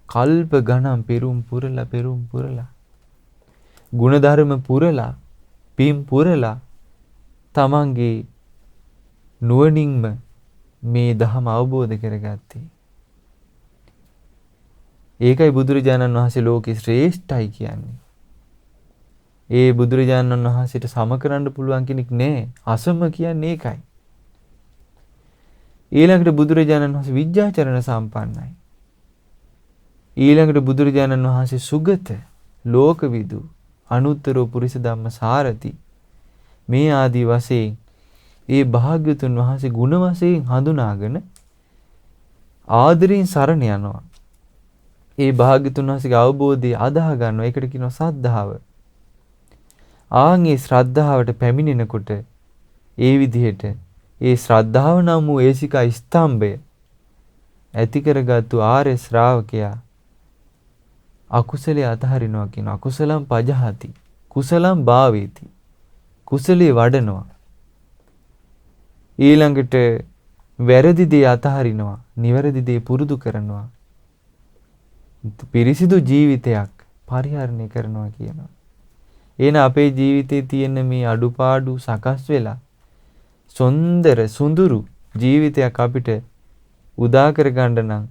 කල්ප ගණන් පෙරුම් පුරලා ගුණධර්ම පුරලා පින් පුරලා තමන්ගේ නුවණින්ම මේ ධම අවබෝධ කරගත්තේ. ඒකයි බුදුරජාණන් වහන්සේ ලෝකේ ශ්‍රේෂ්ඨයි කියන්නේ. ඒ බුදුරජාණන් වහන්සේට සම කරන්න පුළුවන් කෙනෙක් නෑ. අසම කියන්නේ ඒකයි. ඊළඟට බුදුරජාණන් වහන්සේ විද්‍යාචරණ සම්පන්නයි. ඊළඟට බුදුරජාණන් වහන්සේ සුගත ලෝකවිදු අනුත්තර පුරිස ධම්ම සාරති. මේ ආදී වශයෙන් ඒ භාග්‍යතුන් වහන්සේ ගුණ වශයෙන් හඳුනාගෙන ආදරයෙන් සරණ යනවා. ඒ භාග්‍යතුන් වහන්සේගේ අවබෝධය අදාහ ගන්නවා. ඒකට කියනවා සද්ධාව. ආන්ගේ ශ්‍රද්ධාවට පැමිණෙනකොට ඒ විදිහට ඒ ශ්‍රද්ධාව නම් වූ ඒසික ස්තම්භය ඇති කරගත්තු ආර්ය ශ්‍රාවකයා අකුසලයේ අතහරිනවා කියන අකුසලම් පජහති කුසලම් භාවේති කුසලයේ වඩනවා. ඊළඟට වැරදි දේ අතහරිනවා නිවැරදි දේ පුරුදු කරනවා. පිරිසිදු ජීවිතයක් පරිහරණය කරනවා කියනවා. එන අපේ ජීවිතයේ තියෙන මේ අඩුපාඩු සකස් වෙලා සුන්දර සුඳුරු ජීවිතයක් අපිට උදා කර ගන්න නම්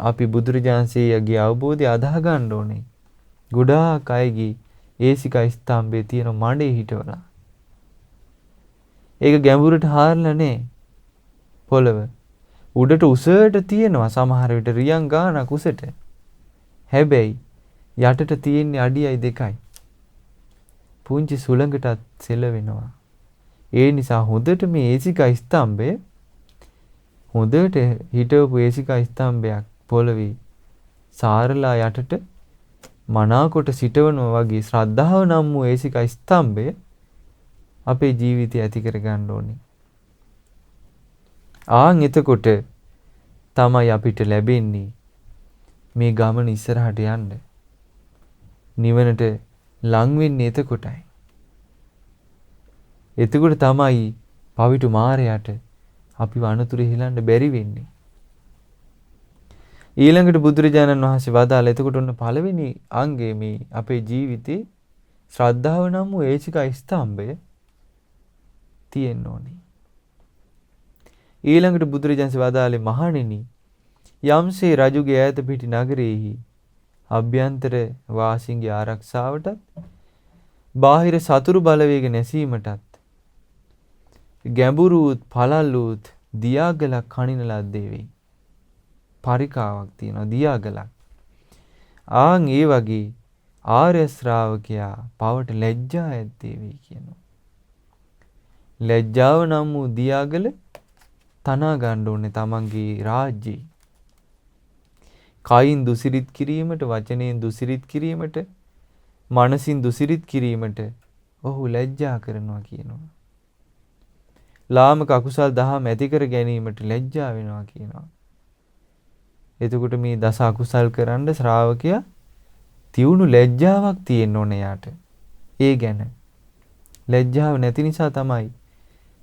අපි බුදුරජාණන්සේගේ අවබෝධය අදාහ ගන්න ඕනේ. ගොඩාක් අයගේ ඒසික ස්තම්භයේ තියෙන මඩේ හිටවලා. ඒක ගැඹුරට හාරලා නේ පොළව. උඩට උසට තියෙනවා සමහර විට රියන් ගානක් උසට. හැබැයි යටට තියෙන්නේ අඩියයි දෙකයි. පුංචි සුළඟටත් සෙලවෙනවා. ඒ නිසා හොඳට මේ ඒසිකා ස්තම්භය හොඳට හිටවපු ඒසිකා ස්තම්භයක් පොළවේ සාරලා යටට මනාකොට සිටවනවා වගේ ශ්‍රද්ධාව නම් වූ ඒසිකා ස්තම්භය අපේ ජීවිතය ඇති කර ගන්න ඕනේ. ආන් එතකොට තමයි අපිට ලැබෙන්නේ මේ ගමන ඉස්සරහට යන්න. නිවනට ලං වෙන්නේ එතකොටයි. එතකොට තමයි පවිටු මාරයට අපිව අනතුරු හෙලන්න බැරි වෙන්නේ. ඊළඟට බුදුරජාණන් වහන්සේ වදාළ එතකොට ඔන්න පළවෙනි අංගය මේ අපේ ජීවිතේ ශ්‍රද්ධාව නම් වූ ඒචිකා ස්තම්භය තියෙන්න ඕනේ. ඊළඟට බුදුරජාණන් වදාළේ මහණෙනි යම්සේ රජුගේ ඈත පිටි නගරයේහි අභ්‍යන්තර වාසීන්ගේ ආරක්ෂාවටත් බාහිර සතුරු බලවේග නැසීමටත් ගැඹුරුත් පළල්ලුත් දියාගලක් කනින ලද්දේ වෙයි. පරිකාවක් තියෙනවා දියාගලක්. ආන් ඒ වගේ ආර්ය ශ්‍රාවකයා පවට ලැජ්ජා ඇත්තේ වෙයි කියනවා. ලැජ්ජාව නම් වූ දියාගල තනා ගන්න ඕනේ තමන්ගේ රාජ්‍යයේ. කයින් දුසිරිත් කිරීමට, වචනයෙන් දුසිරිත් කිරීමට, මනසින් දුසිරිත් කිරීමට ඔහු ලැජ්ජා කරනවා කියනවා. ලාමක අකුසල් දහම් ඇති කර ගැනීමට ලැජ්ජා වෙනවා කියනවා. එතකොට මේ දස අකුසල් කරන්න ශ්‍රාවකයා තියුණු ලැජ්ජාවක් තියෙන්න ඕනේ යාට. ඒ ගැන ලැජ්ජාව නැති නිසා තමයි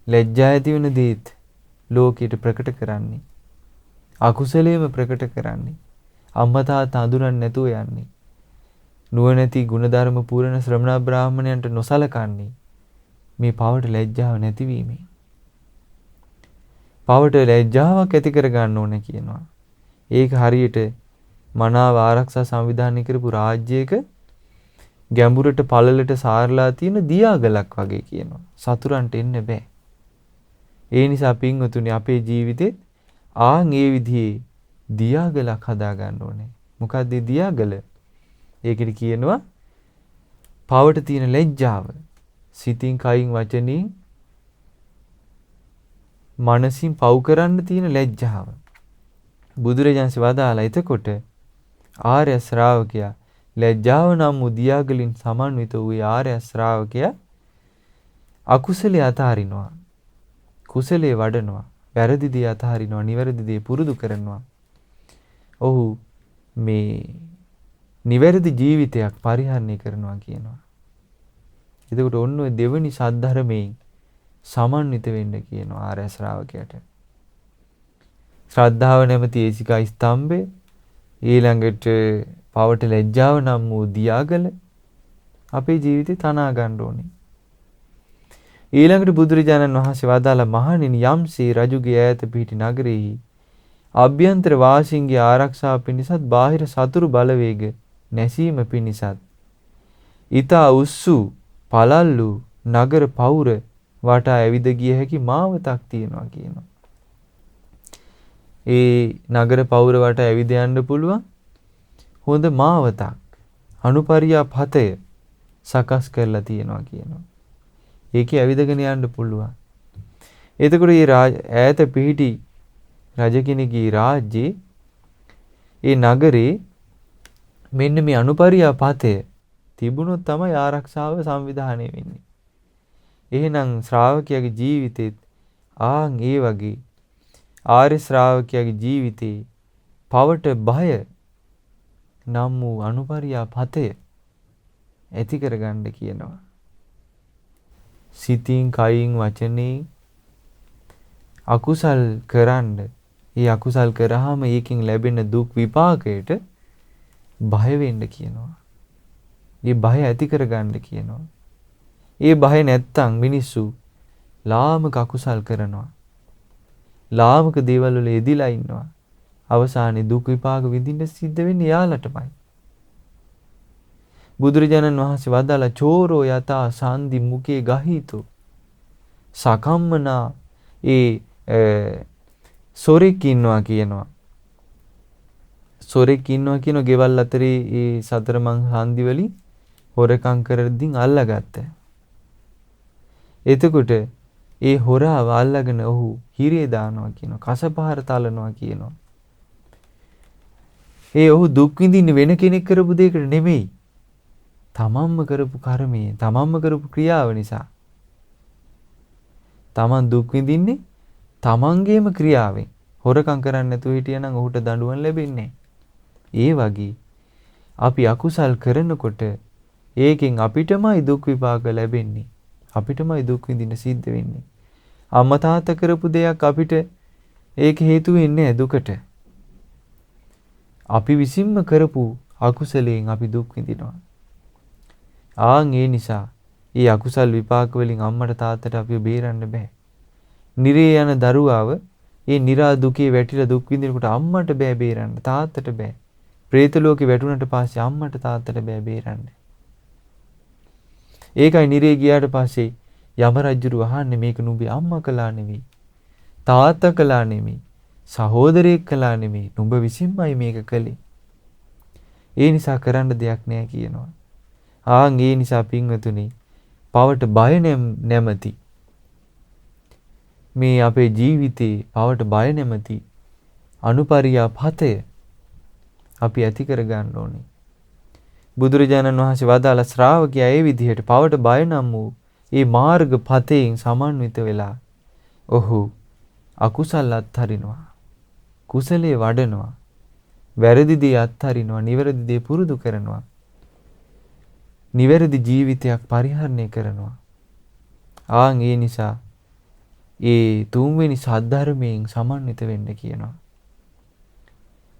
ලැජ්ජා ඇති වෙන දේත් ලෝකයට ප්‍රකට කරන්නේ. අකුසලයේම ප්‍රකට කරන්නේ. අම්මා තාත්තා අඳුරන්නේ නැතුව යන්නේ. නුවණැති ගුණධර්ම පූර්ණ ශ්‍රමණ බ්‍රාහමණයන්ට නොසලකන්නේ මේ පවට ලැජ්ජාව නැතිවීමෙන්. පවට ලැජ්ජාවක් ඇති කර ගන්න ඕනේ කියනවා. ඒක හරියට මනාව ආරක්ෂා සංවිධානය කරපු රාජ්‍යයක ගැඹුරට පළලට සාරලා තියෙන දියාගලක් වගේ කියනවා. සතුරන්ට එන්න බෑ. ඒ නිසා පින්වතුනි අපේ ජීවිතෙත් ආන් ඒ විදිහේ දියාගලක් හදා ගන්න ඕනේ. මොකක්ද දියාගල? ඒකට කියනවා පවට තියෙන ලැජ්ජාව. සිතින්, කයින්, වචනින්, මනසින් පව් කරන්න තියෙන ලැජ්ජාව. බුදුරජාණන් වදාලා එතකොට ආර්ය ශ්‍රාවකයා ලැජ්ජාව නම් වූ දියාගලින් සමන්විත වූ ආර්ය ශ්‍රාවකයා අකුසලයේ අතහරිනවා. කුසලයේ වඩනවා. වැරදි දේ අතහරිනවා. නිවැරදි දේ පුරුදු කරනවා. ඔහු මේ නිවැරදි ජීවිතයක් පරිහරණය කරනවා කියනවා. එතකොට ඔන්න ඔය දෙවෙනි සද්ධර්මයෙන් සමන්විත වෙන්න කියනවා ආර්ය ශ්‍රාවකයාට. ශ්‍රද්ධාව නැමැති ඒසිකා ස්තම්භය, ඊළඟට පවට ලැජ්ජාව නම් වූ දියාගල අපේ ජීවිතේ තනා ගන්න ඕනේ. ඊළඟට බුදුරජාණන් වහන්සේ වදාළ මහණෙනි යම්සේ රජුගේ ඈත පිහිටි නගරෙහි අභ්‍යන්තර වාසීන්ගේ ආරක්ෂාව පිණිසත් බාහිර සතුරු බලවේග නැසීම පිණිසත් ඊතා උස්සු පළල්ලු නගර පවුර වටා ඇවිද ගිය හැකි මාවතක් තියෙනවා කියනවා. ඒ නගර පවුර වටා ඇවිද යන්න පුළුවන් හොඳ මාවතක් අනුපරියා පතය සකස් කරලා තියෙනවා කියනවා. ඒකේ ඇවිදගෙන යන්න පුළුවන්. එතකොට මේ ඈත පිහිටි රජ කෙනෙකුගේ රාජ්‍යයේ ඒ නගරේ මෙන්න මේ අනුපරියා පතය තිබුණොත් තමයි ආරක්ෂාව සංවිධානය වෙන්නේ. එහෙනම් ශ්‍රාවකයාගේ ජීවිතෙත් ආන් ඒ වගේ ආර්ය ශ්‍රාවකයාගේ ජීවිතේ පවට බය නම් වූ අනුපරියා පතය ඇති කරගන්න කියනවා. සිතින්, කයින්, වචනෙන් අකුසල් කරන්න, ඒ අකුසල් කරාම ඒකෙන් ලැබෙන දුක් විපාකයට බය වෙන්න කියනවා. ඒ බය ඇති කරගන්න කියනවා. ඒ බය නැත්තම් මිනිස්සු ලාමක අකුසල් කරනවා. ලාමක දේවල් වල යෙදිලා ඉන්නවා. අවසානයේ දුක් විපාක විඳින්න සිද්ධ වෙන්නේ යාලටමයි. බුදුරජාණන් වහන්සේ වදාළ චෝරෝ යතා සාන්දි මුකේ ගහීතෝ සකම්මනා සොරෙක් ඉන්නවා කියනවා. සොරෙක් ඉන්නවා කියන ගෙවල් අතරේ ඒ සතර මං හන්දි වලින් හොරකම් කරද්දී අල්ලගත්තා. එතකොට ඒ හොරාව අල්ලගෙන ඔහු හිරේ දානවා කියනවා. කසපහර තලනවා කියනවා. ඔහු දුක් විඳින්නේ වෙන කෙනෙක් කරපු දෙයකට නෙමෙයි. තමන්ම කරපු කර්මයේ, තමන්ම කරපු ක්‍රියාව නිසා. තමන් දුක් විඳින්නේ තමන්ගේම ක්‍රියාවෙන්. හොරකම් කරන්නේ නැතුව හිටියනම් ඔහුට දඬුවම් ලැබෙන්නේ ඒ වගේ අපි අකුසල් කරනකොට ඒකෙන් අපිටමයි දුක් විපාක ලැබෙන්නේ. අපිටමයි දුක් විඳින්න සිද්ධ වෙන්නේ. අම්මා තාත්තා කරපු දෙයක් අපිට ඒක හේතු වෙන්නේ දුකට. අපි විසින්ම කරපු අකුසලයෙන් අපි දුක් විඳිනවා. ඒ නිසා මේ අකුසල් විපාක වලින් අම්මට තාත්තට අපිව බේරන්න බෑ. නිරේ යන දරුවාව ඒ නිරා දුකේ වැටිලා දුක් විඳිනකොට අම්මට බෑ බේරන්න, තාත්තට බෑ. പ്രേත ලෝකේ වැටුණට පස්සේ අම්මට තාත්තට බෑ බේරන්න. ඒකයි නිරේ ගියාට පස්සේ යම රජුරු අහන්නේ මේක නුඹේ අම්මා කළා නෙවෙයි, තාත්තා කළා නෙවෙයි, සහෝදරයෙක් කළා නෙවෙයි, නුඹ විසින්මයි මේක කළේ. ඒ නිසා කරන්න දෙයක් නෑ කියනවා. ඒ නිසා පින්වතුනි, පවට බය නැමැති මේ අපේ ජීවිතේ පවට බය නැමැති අනුපරියා පතය අපි ඇති කර ගන්න ඕනේ. බුදුරජාණන් වහන්සේ වදාළ ශ්‍රාවකයා ඒ විදිහට පවට බය නම් වූ ඒ මාර්ග පතයෙන් සමන්විත වෙලා ඔහු අකුසල් අත්හරිනවා, කුසලයේ වඩනවා, වැරදි දේ අත්හරිනවා, නිවැරදි දේ පුරුදු කරනවා, නිවැරදි ජීවිතයක් පරිහරණය කරනවා. ඒ නිසා ඒ තුන්වෙනි සද්ධර්මයෙන් සමන්විත වෙන්න කියනවා.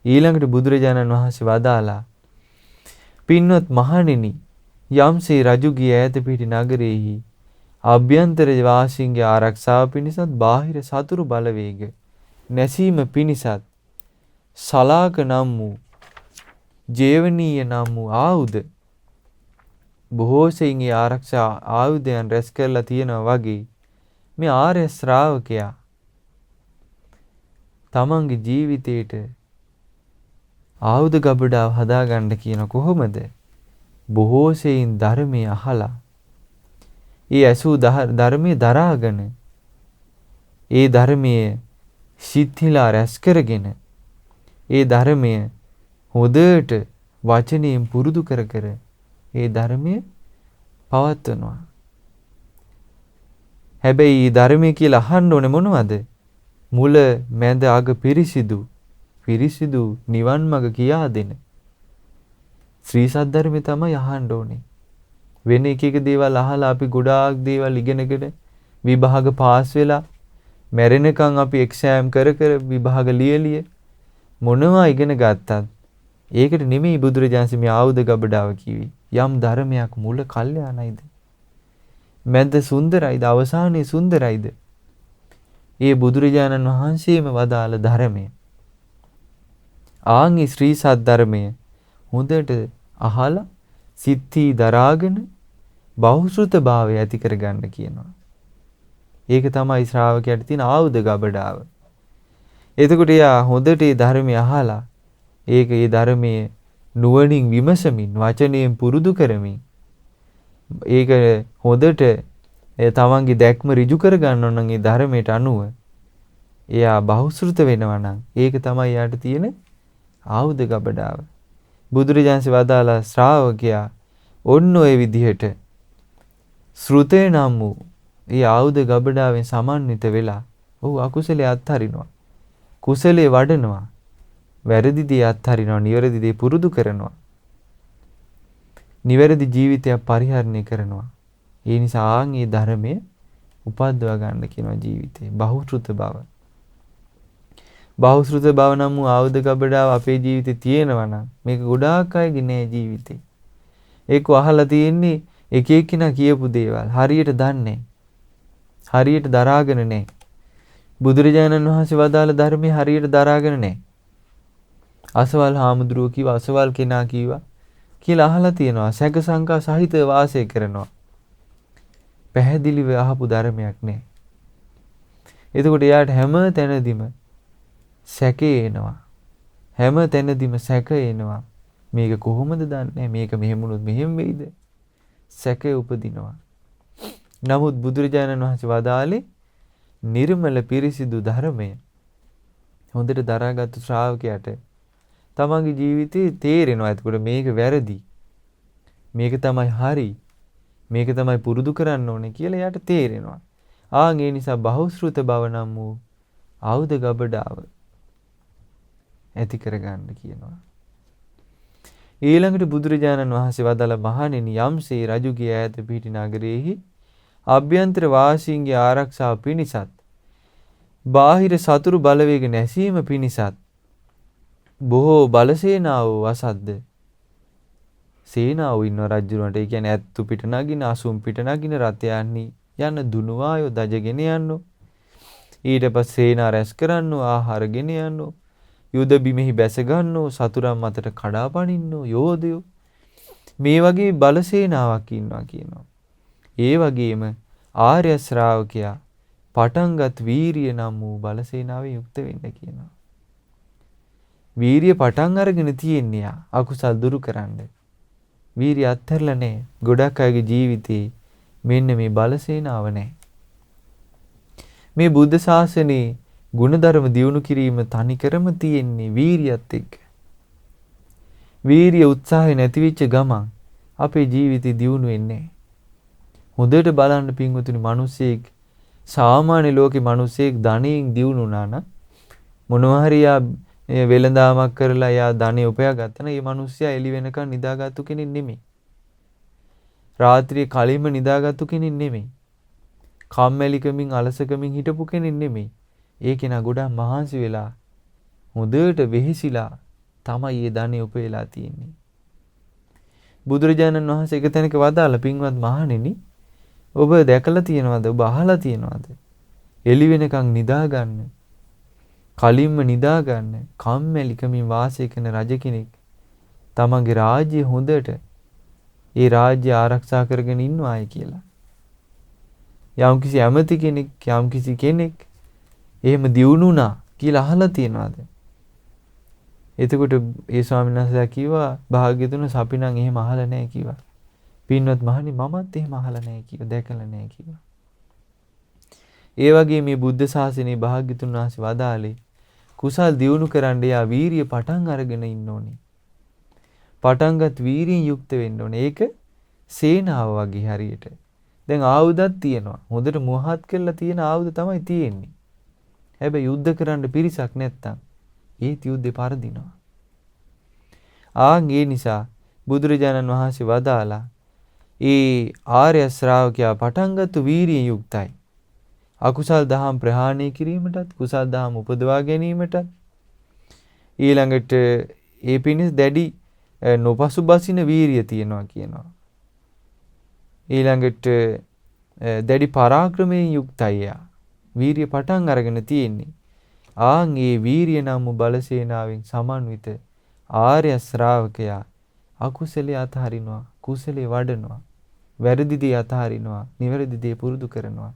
ඊළඟට බුදුරජාණන් වහන්සේ වදාලා පින්වත් මහණෙනි, යම්සේ රජුගේ ඈත පිහිටි නගරයේහි අභ්‍යන්තර වාසීන්ගේ ආරක්ෂාව පිණිසත් බාහිර සතුරු බලවේග නැසීම පිණිසත් සලාක නම් වූ ජේවනීය නම් වූ ආයුධ බොහෝ සෙයින් ආරක්ෂා ආයුධයන් රැස් කරලා තියෙනවා වගේ මේ ආර්ය ශ්‍රාවකයා තමන්ගේ ජීවිතේට ආයුධ ගබඩාව හදාගන්න කියන කොහොමද? බොහෝ සෙයින් ධර්මයේ අහලා ඒ ඇසූ ධර්මයේ දරාගෙන ඒ ධර්මයේ සිත්හිලා රැස් කරගෙන ඒ ධර්මයේ හොදට වචනයෙන් පුරුදු කර කර ඒ ධර්මයේ පවත්වනවා. හැබැයි ධර්මයේ කියලා අහන්න ඕනේ මොනවද? මුල මැද අග පිරිසිදු නිවන් මඟ කියා දෙන ශ්‍රී සද්ධර්මය තමයි අහන්න ඕනේ. වෙන එක දේවල් අහලා අපි ගොඩාක් දේවල් ඉගෙනගෙන විභාග පාස් වෙලා මැරෙනකන් අපි එක්සෑම් කර විභාග ලියලිය මොනවා ඉගෙන ගත්තත් ඒකට නෙමෙයි බුදුරජාණන් මේ ආයුධ ගබඩාව කිව්වේ. යම් ධර්මයක් මුල කල්යාණයිද, මැද සුන්දරයිද, අවසානයේ සුන්දරයිද, ඒ බුදුරජාණන් වහන්සේම වදාළ ධර්මය. ආන්ගේ ශ්‍රී සද්ධර්මය හොඳට අහලා සිත්හි දරාගෙන බහුශ්‍රත භාවය ඇති කරගන්න කියනවා. ඒක තමයි ශ්‍රාවකයාට තියෙන ආයුධ ගබඩාව. එතකොට එයා හොඳට ඒ ධර්මය අහලා ඒ ධර්මයේ නුවණින් විමසමින් වචනයෙන් පුරුදු කරමින් ඒක හොඳට තමන්ගේ දැක්ම ඍජු කර ගන්න ඕන නම් ඒ ධර්මයට අනුව එයා බහුශ්‍රත වෙනවා නම් ඒක තමයි යාට තියෙන ආයුධ ගබඩාව. බුදුරජාණන් වදාලා ශ්‍රාවකයා ඔන්න ඔය විදිහට ශ්‍රුතේ නම් වූ ඒ ආයුධ ගබඩාවෙන් සමන්විත වෙලා ඔහු අකුසලයේ අත්හරිනවා, කුසලයේ වඩනවා, වැරදි දේ අත්හරිනවා, නිවැරදි දේ පුරුදු කරනවා, නිවැරදි ජීවිතයක් පරිහරණය කරනවා. ඒ නිසා මේ ධර්මයේ උපද්දවා ගන්න කියනවා ජීවිතේ බහුශ්‍රත බව. බහුශ්‍රත බව නම් වූ ආයුධ ගබඩාව අපේ ජීවිතේ තියෙනවා නම් මේක ගොඩාක් අයගේ නෑ ජීවිතේ. ඒක අහලා තියෙන්නේ එක එක්කිනා කියපු දේවල් හරියට දන්නේ, හරියට දරාගෙන නෑ. බුදුරජාණන් වහන්සේ වදාළ ධර්මයේ හරියට දරාගෙන නෑ. අසවල් හාමුදුරුවෝ කිව්වා, අසවල් කෙනා කිව්වා කියලා අහලා තියෙනවා. සැක සංකා සහිතව වාසය කරනවා. පැහැදිලිව අහපු ධර්මයක් නෑ. එතකොට එයාට හැම තැනදීම සැකේ එනවා. හැම තැනදීම සැක එනවා. මේක කොහොමද දන්නේ? මේක මෙහෙම වුණොත් මෙහෙම වෙයිද? සැකේ උපදිනවා. නමුත් බුදුරජාණන් වහන්සේ වදාළේ නිර්මල පිරිසිදු ධර්මය හොඳට දරාගත්තු ශ්‍රාවකයාට තමන්ගේ ජීවිතේ තේරෙනවා. එතකොට මේක වැරදි. මේක තමයි හරි. මේක තමයි පුරුදු කරන්න ඕනේ කියලා එයාට තේරෙනවා. ඒ නිසා බහුශ්‍රృత බව නම් වූ ආයුධ ගබඩාව ඇති කරගන්න කියනවා. ඊළඟට බුදුරජාණන් වහන්සේ වදාළ මහණෙනි යම්සේ රජුගේ ඈත පිහිටි නගරයේහි අභ්‍යන්තර වාසීන්ගේ ආරක්ෂාව පිණිසත් බාහිර සතුරු බලවේග නැසීම පිණිසත් බොහෝ බලසේනාව වසද්ද සේනාව ඉන්න රජුරන්ට. ඒ කියන්නේ ඇත්තු පිට නගින අසුම් පිට නගින රථයන්හි යන දුනුවායෝ දජගෙන යන්නෝ. ඊට පස්සේ සේනා රැස් කරන්නෝ, ආහාර ගෙන යන්නෝ, යුද බිමෙහි බැස ගන්නෝ, සතුරන් මතට කඩා පනින්නෝ යෝධයෝ. මේ වගේ බලසේනාවක් ඉන්නවා කියනවා. ඒ වගේම ආර්ය ශ්‍රාවකයා පටන්ගත් වීරිය නම් වූ බලසේනාවෙන් යුක්ත වෙන්න කියනවා. වීරිය පටන් අරගෙන තියෙන්නේ අකුසල් දුරු කරන්න. වීරිය අත්හැරලා නැහැ. ගොඩක් අයගේ ජීවිතේ මෙන්න මේ බලසේනාව නැහැ. මේ බුද්ධ ශාසනයේ ගුණධර්ම දියුණු කිරීම තනිකරම තියෙන්නේ වීරියත් එක්ක. වීරිය උත්සාහය නැති වෙච්ච ගමන් අපේ ජීවිතේ දියුණු වෙන්නේ නැහැ. හොඳට බලන්න පින්වතුනි, මිනිස්සෙක් සාමාන්‍ය ලෝකේ මිනිස්සෙක් ධනෙන් දියුණු වුණා නම් මොනවා හරි වෙළඳාමක් කරලා යා ධනෙ උපයා ගත්තා නම් ඒ මිනිස්සයා එළි වෙනකන් නිදාගත්තු කෙනෙක් නෙමෙයි. රාත්‍රියේ කලින්ම නිදාගත්තු කෙනෙක් නෙමෙයි. කම්මැලිකමින් අලසකමින් හිටපු කෙනෙක් නෙමෙයි. ඒ කෙනා ගොඩක් මහන්සි වෙලා හොඳට වෙහෙසිලා තමයි මේ ධනෙ උපයලා තියෙන්නේ. බුදුරජාණන් වහන්සේ එක තැනක වදාළ පින්වත් මහණෙනි, ඔබ දැකලා තියෙනවද? ඔබ අහලා තියෙනවද? එළි වෙනකන් නිදා ගන්න, කලින්ම නිදා ගන්න, කම්මැලිකමින් වාසය කරන රජ කෙනෙක් තමන්ගේ රාජ්‍ය හොඳට ඒ රාජ්‍ය ආරක්ෂා කරගෙන ඉන්නවායි කියලා. යම්කිසි ඇමති කෙනෙක්, යම්කිසි කෙනෙක් එහෙම දියුණුනා කියලා අහලා තියෙනවද? එතකොට ඒ ස්වාමීන් වහන්සේ කිව්වා, භාග්‍යතුන් අපි නම් එහෙම අහලා නැහැ කිව්වා. පින්වත් මහණනි, මමත් එහෙම අහලා නැහැ කිව්වා, දැකලා නැහැ කිව්වා. ඒ වගේ මේ බුද්ධ ශාසනයේ භාග්‍යතුන් වහන්සේ වදාළේ කුසල් දියුණු කරන්න යා වීරිය පටන් අරගෙන ඉන්න ඕනේ. පටන්ගත් වීරියෙන් යුක්ත වෙන්න ඕනේ. ඒක සේනාව වගේ හරියට. දැන් ආයුධයක් තියෙනවා. හොඳට මොහත් කරලා තියෙන ආයුධ තමයි තියෙන්නේ. හැබැයි යුද්ධ කරන්න පිරිසක් නැත්තම් ඒත් යුද්ධේ පරදිනවා. ඒ නිසා බුදුරජාණන් වහන්සේ වදාලා ඒ ආර්ය ශ්‍රාවකයා පටන්ගත් වීරියෙන් යුක්තයි. අකුසල් දහම් ප්‍රහාණය කිරීමටත්, කුසල් දහම් උපදවා ගැනීමටත්, ඊළඟට ඒ පිණිස දැඩි නොපසුබසින වීරිය තියෙනවා කියනවා. ඊළඟට දැඩි පරාක්‍රමයෙන් යුක්තයි යා. වීරිය පටන් අරගෙන තියෙන්නේ. ඒ වීරිය නම් බලසේනාවෙන් සමන්විත ආර්ය ශ්‍රාවකයා අකුසලයේ අතහරිනවා, කුසලයේ වඩනවා, වැරදි දේ අතහරිනවා, නිවැරදි දේ පුරුදු කරනවා,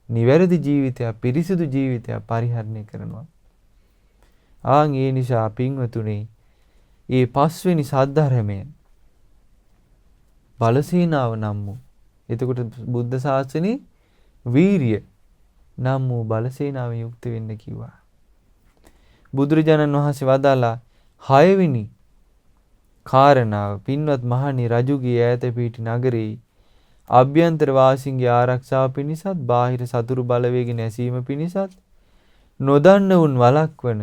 නිවැරදි ජීවිතය, පිරිසිදු ජීවිතය පරිහරණය කරනවා. ඒ නිසා පින්වතුනි, මේ පස්වෙනි සද්ධර්මය බලසේනාව නම් වූ, එතකොට බුද්ධ ශාසනයේ වීරිය නම් වූ බලසේනාවෙන් යුක්ත වෙන්න කිව්වා. බුදුරජාණන් වහන්සේ වදාලා 6 වෙනි කාරණාව, පින්වත් මහණි, රජුගේ ඈත පිහිටි නගරේ අභ්‍යන්තර වාසීන්ගේ ආරක්ෂාව පිණිසත්, බාහිර සතුරු බලවේග නැසීම පිණිසත් නොදන්නවුන් වළක්වන,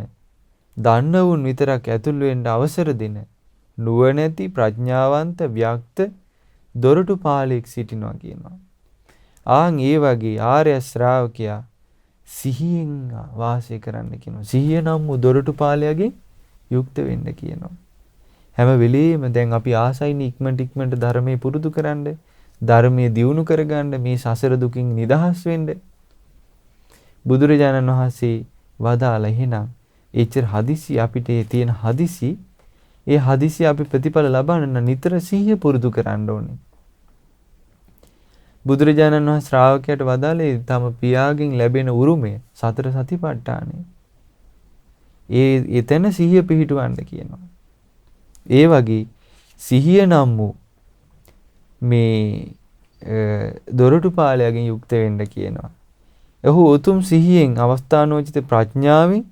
දන්නවුන් විතරක් ඇතුල් වෙන්න අවසර දෙන නුවණැති ප්‍රඥාවන්ත ව්‍යක්ත දොරටු පාලෙක් සිටිනවා කියනවා. ඒ වගේ ආර්ය ශ්‍රාවකයා සිහියෙන් වාසය කරන්න කියනවා. සිහිය නම් වූ දොරටු පාලයාගෙන් යුක්ත වෙන්න කියනවා. හැම වෙලෙම දැන් අපි ආසයිනේ ඉක්මනට ධර්මයේ පුරුදු කරන්න, ධර්මයේ දියුණු කරගන්න, මේ සසර දුකින් නිදහස් වෙන්න. බුදුරජාණන් වහන්සේ වදාලා එහෙනම් එච්චර හදිසි අපිට තියෙන හදිසි, ඒ හදිසි අපි ප්‍රතිඵල ලබන්න නම් නිතර සිහිය පුරුදු කරන්න ඕනේ. බුදුරජාණන් වහන්සේ ශ්‍රාවකයාට වදාළේ තම පියාගෙන් ලැබෙන උරුමය සතර සතිපට්ඨානය. එතන සිහිය පිහිටවන්න කියනවා. ඒ වගේ සිහිය නම් වූ මේ දොරටුපාලයාගෙන් යුක්ත වෙන්න කියනවා. ඔහු උතුම් සිහියෙන් අවස්ථානෝචිත ප්‍රඥාවෙන්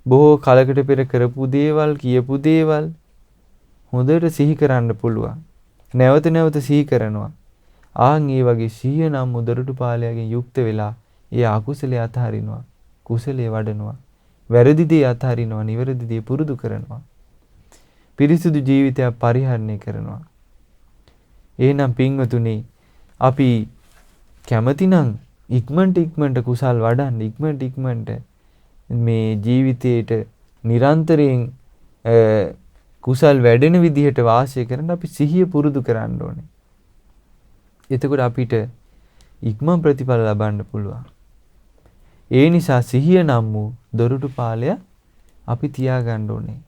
බොහෝ කලකට පෙර කරපු දේවල් කියපු දේවල් හොඳට සිහි කරන්න පුළුවන්. නැවත නැවත සිහි කරනවා. ආන් ඒ වගේ සිහිය නම් දොරටුපාලයාගෙන් යුක්ත වෙලා ඒ අකුසලයේ අතහරිනවා. කුසලයේ වඩනවා. වැරදි දේ අතහරිනවා. නිවැරදි දේ පුරුදු කරනවා. පිරිසුදු ජීවිතයක් පරිහරණය කරනවා. එහෙනම් පින්වතුනි අපි කැමතිනම් ඉක්මනට කුසල් වඩන්න ඉක්මනට මේ ජීවිතේට නිරන්තරයෙන් කුසල් වැඩෙන විදිහට වාසය කරන්න අපි සිහිය පුරුදු කරන්න ඕනේ. එතකොට අපිට ඉක්මන් ප්‍රතිඵල ලබන්න පුළුවන්. ඒ නිසා සිහිය නම් වූ දොරටුපාලය අපි තියාගන්න ඕනේ.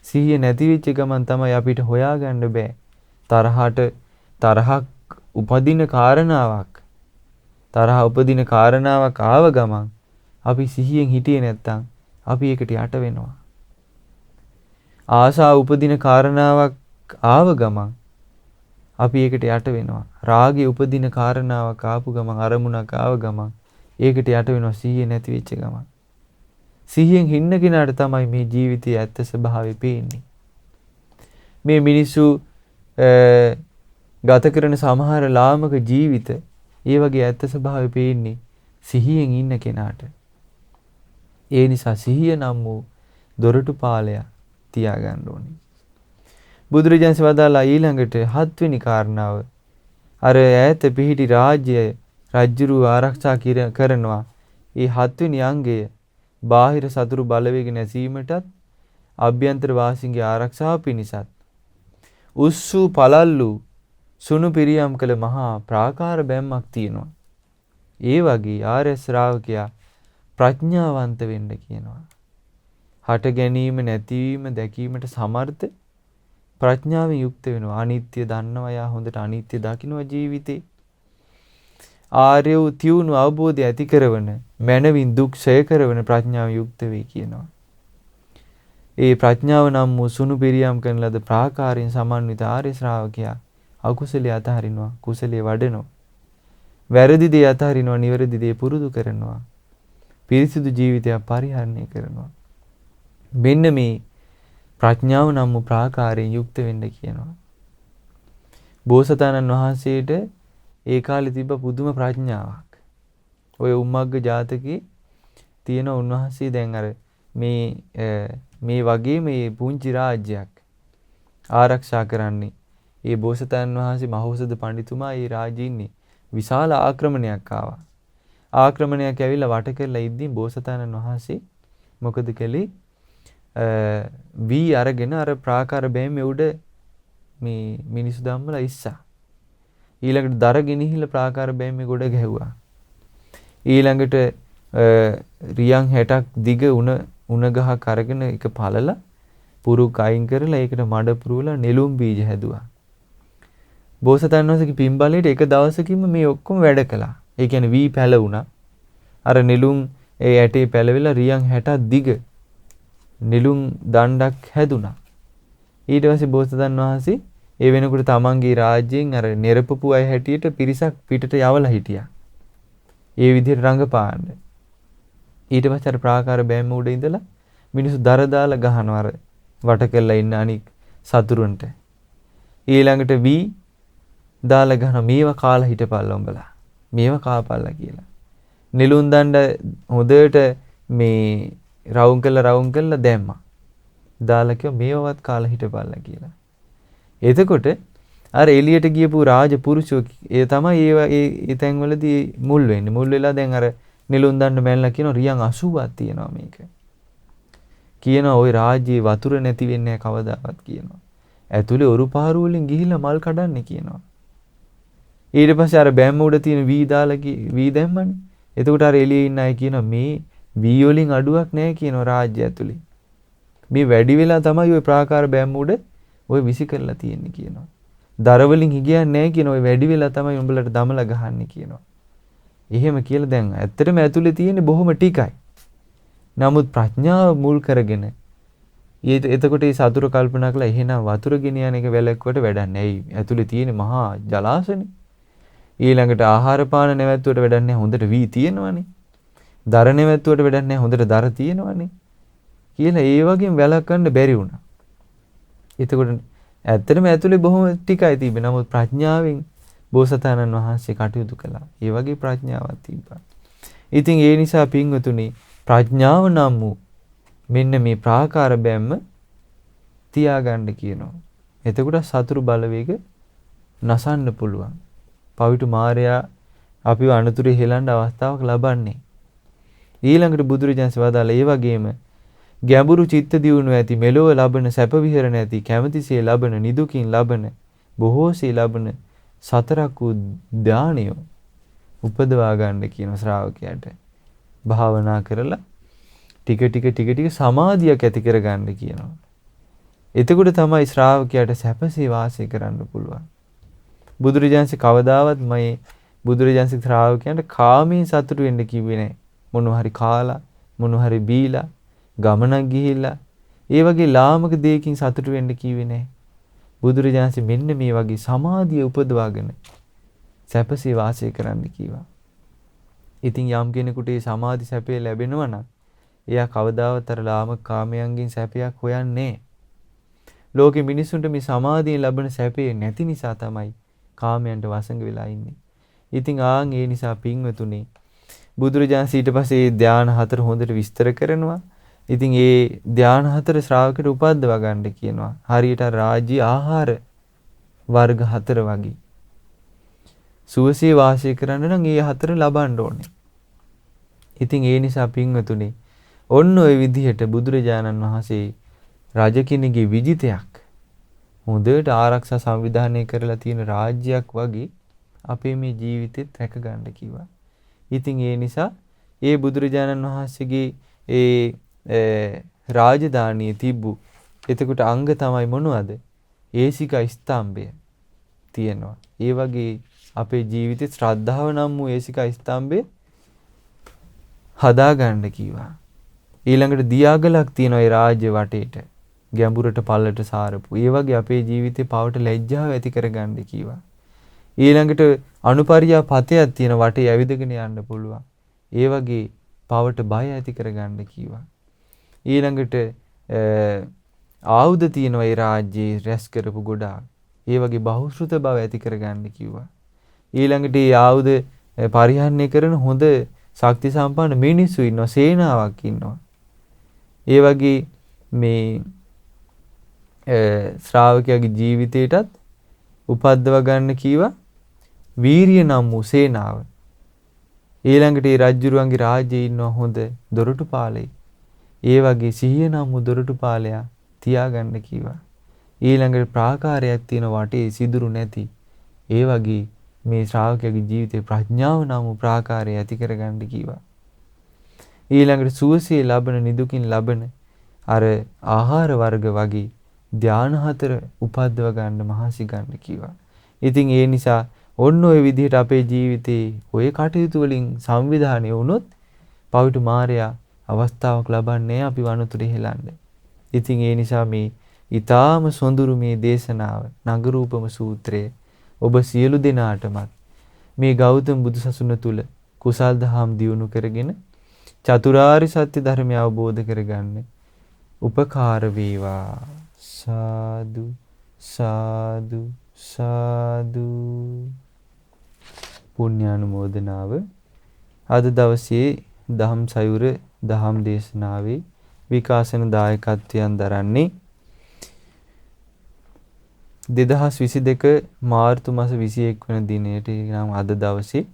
සිහිය නැති වෙච්ච ගමන් තමයි අපිට හොයාගන්න බෑ. තරහක් උපදින කාරණාවක් ආව ගමන් අපි සිහියෙන් හිටියේ නැත්තම් අපි ඒකට යට වෙනවා. ආසාව උපදින කාරණාවක් ආව ගමන් අපි ඒකට යට වෙනවා. රාගය උපදින කාරණාවක් ආපු ගමන් අරමුණක් ආව ගමන් ඒකට යට වෙනවා සිහිය නැති වෙච්ච ගමන්. සිහියෙන් ඉන්න කෙනාට තමයි මේ ජීවිතයේ ඇත්ත ස්වභාවය පේන්නේ. මේ මිනිස්සු ගත කරන සමහර ලාමක ජීවිත ඒ වගේ ඇත්ත ස්වභාවය පේන්නේ සිහියෙන් ඉන්න කෙනාට. ඒ නිසා සිහිය නම් වූ දොරටුපාලය තියාගන්න ඕනේ. බුදුරජාණන් වදාළා ඊළඟට 7 වෙනි කාරණාව අර ඈත පිහිටි රාජ්‍ය රජුරු ආරක්ෂා කරනවා. ඒ 7 වෙනි අංගය බාහිර සතුරු බලවේග නැසීමටත් අභ්‍යන්තර වාසීන්ගේ ආරක්ෂාව පිණිසත් උස්සු පළල්ලු සුණු පිරියම් කළ මහා ප්‍රාකාර බැම්මක් තියෙනවා. ඒ වගේ ආර්ය ශ්‍රාවකයා ප්‍රඥාවන්ත වෙන්න කියනවා. හට ගැනීම නැතිවීම දැකීමට සමර්ථ ප්‍රඥාවෙන් යුක්ත වෙනවා. අනිත්‍ය දන්නවා. යා හොඳට අනිත්‍ය දකින්නවා ජීවිතේ. ආර්ය වූ තියුණු අවබෝධය ඇති කරවන මනවින් දුක් ඡය කරවන ප්‍රඥාව යුක්ත වේ කියනවා. ඒ ප්‍රඥාව නම් වූ සුණු පිරියම් කරන ලද ප්‍රාකාරයෙන් සමන්විත ආර්ය ශ්‍රාවකයා අකුසලයේ අතහරිනවා. කුසලයේ වඩනවා. වැරදි දේ අතහරිනවා. නිවැරදි දේ පුරුදු කරනවා. පිරිසිදු ජීවිතයක් පරිහරණය කරනවා. මෙන්න මේ ප්‍රඥාව නම් වූ ප්‍රාකාරයෙන් යුක්ත වෙන්න කියනවා. බෝසතාණන් වහන්සේට ඒ කාලේ තිබ්බ පුදුම ප්‍රඥාවක්. ඔය උම්මග්ග ජාතකේ තියෙන උන්වහන්සේ දැන් අර මේ වගේ මේ පුංචි රාජ්‍යයක් ආරක්ෂා කරන්නේ. ඒ බෝසතාණන් වහන්සේ මහෞෂධ පඬිතුමා ඒ රාජ්‍යෙ ඉන්නේ. විශාල ආක්‍රමණයක් ආවා. ආක්‍රමණයක් ඇවිල්ලා වට කරලා ඉද්දී බෝසතාණන් වහන්සේ මොකද කළේ? වී අරගෙන අර ප්‍රාකාර බෑමේ උඩ මේ මිනිස්සු ධම්මලා ඉස්සා. ඊළඟට දර ගෙනහිල්ලා ප්‍රාකාර බෑමේ ගොඩ ගැහුවා. ඊළඟට රියන් 60ක් දිග උණ ගහක් අරගෙන එක පළලා පුරුක් අයින් කරලා ඒකට මඩ පුරවලා නෙළුම් බීජ හැදුවා. බෝසතාණන් වහන්සේගේ පින්බලයට එක දවසකින්ම මේ ඔක්කොම වැඩ කළා. ඒ කියන්නේ වී පැලුණා. අර නෙළුම් ඒ ඇටේ පැලවිලා රියන් 60ක් දිග නෙළුම් දණ්ඩක් හැදුනා. ඊට පස්සේ බෝසතාණන් වහන්සේ ඒ වෙනකොට තමන්ගේ රාජ්‍යයෙන් අර නිරපපු අය හැටියට පිරිසක් පිටට යවලා හිටියා. ඒ විදිහට රංගපාන්න. ඊට පස්සේ අර ප්‍රාකාර බෑම උඩ ඉඳලා මිනිස්සු දර දාලා ගහනවා අර වට කරලා ඉන්න අනික් සතුරුන්ට. ඊළඟට වී දාලා ගහනවා මේවා කාලා හිටපල්ලා උඹලා. මේවා කාපල්ලා කියලා. නෙළුම් දණ්ඩ හොදට මේ රවුම් කළා දැම්මා. දාලා කිව්වා මේවවත් කාලා හිටපල්ලා කියලා. එතකොට අර එළියට ගියපු රාජ පුරුෂෝ ඒ තමයි ඒ තැන්වලදී මුල් වෙන්නේ. මුල් වෙලා දැන් අර නෙළුම් දණ්ඩ මැල්ලා කියනවා රියන් 80ක් තියෙනවා මේක. කියනවා ওই රාජ්‍යයේ වතුර නැති වෙන්නේ කවදාවත් කියනවා. ඇතුලේ ඔරු පාරු වලින් ගිහිල්ලා මල් කඩන්නේ කියනවා. ඊට පස්සේ අර බැම්ම උඩ තියෙන වී දාලා වී දැම්මනේ. එතකොට අර එළියේ ඉන්න අය කියනවා මේ වී වලින් අඩුවක් නැහැ කියනවා රාජ්‍ය ඇතුලේ. මේ වැඩි වෙලා තමයි ওই ප්‍රාකාර බැම්ම උඩ ওই විසි කරලා තියෙන්නේ කියනවා. දර වලින් හිගියන්නේ නැහැ කියනවා. ওই වැඩි වෙලා තමයි උඹලට දමලා ගහන්නේ කියනවා. එහෙම කියලා දැන් ඇත්තටම ඇතුලේ තියෙන්නේ බොහොම ටිකයි. නමුත් ප්‍රඥාව මුල් කරගෙන එතකොට මේ සතුරු කල්පනා කළා එහෙනම් වතුර ගෙනියන එක වැලක්වට වැඩක් නැහැ. ඇතුලේ තියෙන මහා ජලාශනේ. ඊළඟට ආහාර පාන නැවැත්තුවට වැඩක් නැහැ. හොඳට වී තියෙනවනේ. දර නැවැත්තුවට වැඩක් නැහැ. හොඳට දර තියෙනවනේ. කියලා ඒ වගේම වැලක්වන්න බැරි වුණා. එතකොට ඇත්තටම ඇතුලේ බොහොම ටිකයි තිබෙන්නේ. නමුත් ප්‍රඥාවෙන් බෝසතාණන් වහන්සේ කටයුතු කළා. ඒ වගේ ප්‍රඥාවක් තිබ්බා. ඉතින් ඒ නිසා පින්වතුනි ප්‍රඥාව නම් වූ මෙන්න මේ ප්‍රාකාර බැම්ම තියාගන්න කියනවා. එතකොට සතුරු බලවේග නසන්න පුළුවන්. පවිතු මාරයා අපිව අනතුරේ හෙලන්න අවස්ථාවක් ලබන්නේ. ඊළඟට බුදුරජාණන් වදාළ ඒ වගේම ගැඹුරු චිත්ත දියුණුව ඇති මෙලොව ලබන සැප විහරණ ඇති කැමැතිසේ ලබන නිදුකින් ලබන බොහෝසේ ලබන සතරක් වූ ධානය උපදවා ගන්න කියන ශ්‍රාවකයාට භාවනා කරලා ටික සමාධියක් ඇති කර ගන්න කියනවා. එතකොට තමයි ශ්‍රාවකයාට සැපසේ වාසය කරන්න පුළුවන්. බුදුරජාණන්සේ කවදාවත් මේ බුදුරජාණන්සේ ශ්‍රාවකයන්ට කාමී සතුටු වෙන්න කිව්වේ නැහැ. මොනවා හරි කාලා මොනවා හරි බීලා ගමනක් ගිහිල්ලා ඒ වගේ ලාමක දෙයකින් සතුටු වෙන්න කිව්වේ නැහැ. බුදුරජාණන්සේ මෙන්න මේ වගේ සමාධිය උපදවාගෙන සැපසේ වාසය කරන්න කිව්වා. ඉතින් යම් කෙනෙකුට මේ සමාධි සැපේ ලැබෙනවා නම් එයා කවදාවත් අර ලාමක කාමයන්ගෙන් සැපයක් හොයන්නේ නැහැ. ලෝකෙ මිනිසුන්ට මේ සමාධියෙන් ලැබෙන සැපේ නැති නිසා තමයි කාමයන්ට වසඟ වෙලා ඉන්නේ. ඉතින් ආන් ඒ නිසා පින්වතුනි බුදුරජාණන් ඊට පස්සේ ධාන හතර හොඳට විස්තර කරනවා. ඉතින් ඒ ධාන හතර ශ්‍රාවකයට උපද්දවා ගන්න කියනවා. හරියට රාජ්‍ය ආහාර වර්ග හතර වගේ. සුවසේ වාසය කරන්න නම් ඒ හතර ලබන්න ඕනේ. ඉතින් ඒ නිසා පින්වතුනි ඔන්න ඔය විදිහට බුදුරජාණන් වහන්සේ රජ කෙනෙකුගේ විජිතයක් හොඳට ආරක්ෂා සංවිධානය කරලා තියෙන රාජ්‍යයක් වගේ අපේ මේ ජීවිතෙත් රැක ගන්න කිව්වා. ඉතින් ඒ නිසා ඒ බුදුරජාණන් වහන්සේගේ ඒ රාජධානියේ තිබ්බු එතකොට අංග තමයි මොනවද? ඒසික ස්තම්භය තියෙනවා. ඒ වගේ අපේ ජීවිතේ ශ්‍රද්ධාව නම් වූ ඒසික ස්තම්භය හදා ගන්න කිව්වා. ඊළඟට දියාගලක් තියෙනවා ඒ රාජ්‍ය වටේට. ගැඹුරට පල්ලට සාරපු. ඒ වගේ අපේ ජීවිතේ පවට ලැජ්ජාව ඇති කරගන්න කිව්වා. ඊළඟට අනුපරියා පතයක් තියෙන වටේ ඇවිදගෙන යන්න පුළුවන්. ඒ වගේ පවට බය ඇති කරගන්න කිව්වා. ඊළඟට ආයුධ තියෙනවා ඒ රාජ්‍යයේ රැස් කරපු ගොඩාක්. ඒ වගේ බහුශ්‍රුත බව ඇති කරගන්න කිව්වා. ඊළඟට මේ ආයුධ පරිහරණය කරන හොඳ ශක්ති සම්පන්න මිනිස්සු ඉන්නවා, සේනාවක් ඉන්නවා. ඒ වගේ මේ ශ්‍රාවකයාගේ ජීවිතේටත් උපද්දව ගන්න කීවා වීරිය නම් වූ සේනාව. ඊළඟට මේ රජුරුවන්ගේ රාජ්‍යයේ ඉන්නවා හොඳ දොරටුපාලයි. ඒ වගේ සිහිය නම් වූ දොරටුපාලයා තියාගන්න කීවා. ඊළඟට ප්‍රාකාරයක් තියෙන වටේ සිදුරු නැති. ඒ වගේ මේ ශ්‍රාවකයාගේ ජීවිතේ ප්‍රඥාව නම් වූ ප්‍රාකාරය ඇති කරගන්න කීවා. ඊළඟට සුවසේ ලබන නිදුකින් ලබන අර ආහාර වර්ග වගේ ධාන හතර උපද්දව ගන්න මහසි ගන්න කිව්වා. ඉතින් ඒ නිසා ඔන්න ඔය විදිහට අපේ ජීවිතේ ඔය කටයුතු වලින් සංවිධානය වුණොත් පවිතු මාරයා අවස්ථාවක් ලබන්නේ අපි වනතුරේ හෙලන්න. ඉතින් ඒ නිසා මේ ඊ타ම සොඳුරු මේ දේශනාව නගරූපම සූත්‍රය ඔබ සියලු දෙනාටමත් මේ ගෞතම බුදුසසුන තුල කුසල් දහම් දියුණු කරගෙන චතුරාර්ය සත්‍ය ධර්මය අවබෝධ කරගන්න උපකාර වේවා. සාදු සාදු සාදු. පුණ්‍යානුමෝදනාව. අද දවසේ දහම් සයුර දහම් දේශනාවේ විකාශන දායකත්වයන් දරන්නේ 2022 මාර්තු මාස 21 වන දිනයට නම් අද දවසේ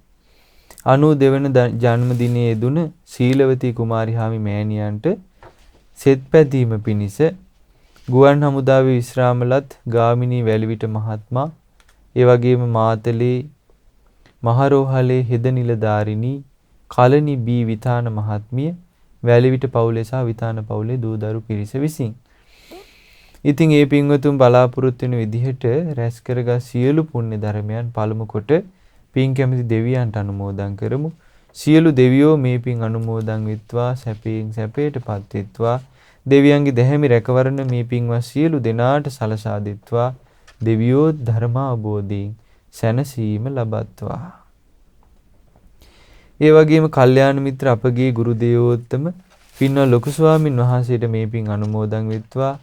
92 වන ජන්මදිනයේ දුන සීලවතී කුමාරිහාමි මෑණියන්ට සෙත් පැතීම පිණිස ගුවන් හමුදාවේ විශ්‍රාමලත් ගාමිණී වැලිවිට මහත්මයා, ඒ වගේම මාතලේ මහරෝහලේ හෙද නිලධාරිනී කලනි බී විතාන මහත්මිය, වැලිවිට පවුලේ සහ විතාන පවුලේ දූ දරු පිරිස විසින්. ඉතින් ඒ පින්වතුන් බලාපොරොත්තු වෙන විදිහට රැස් කරගත් සියලු පුණ්‍ය ධර්මයන් පළමු කොට පින් කැමති දෙවියන්ට අනුමෝදන් කරමු. සියලු දෙවියෝ මේ පින් අනුමෝදන් වෙත්වා සැපයෙන් සැපයටපත් වෙත්වා දෙවියන්ගේ දැහැමි රැකවරණ මේ පින්වත් සියලු දෙනාට සලසා දෙත්වා දෙවියෝ ධර්ම අවබෝධයෙන් සැනසීම ලබත්වා. ඒ වගේම කල්යාණ මිත්‍ර අපගේ ගුරු දේවෝත්තම පින්වත් ලොකු ස්වාමින් වහන්සේට මේ පින් අනුමෝදන් වෙත්වා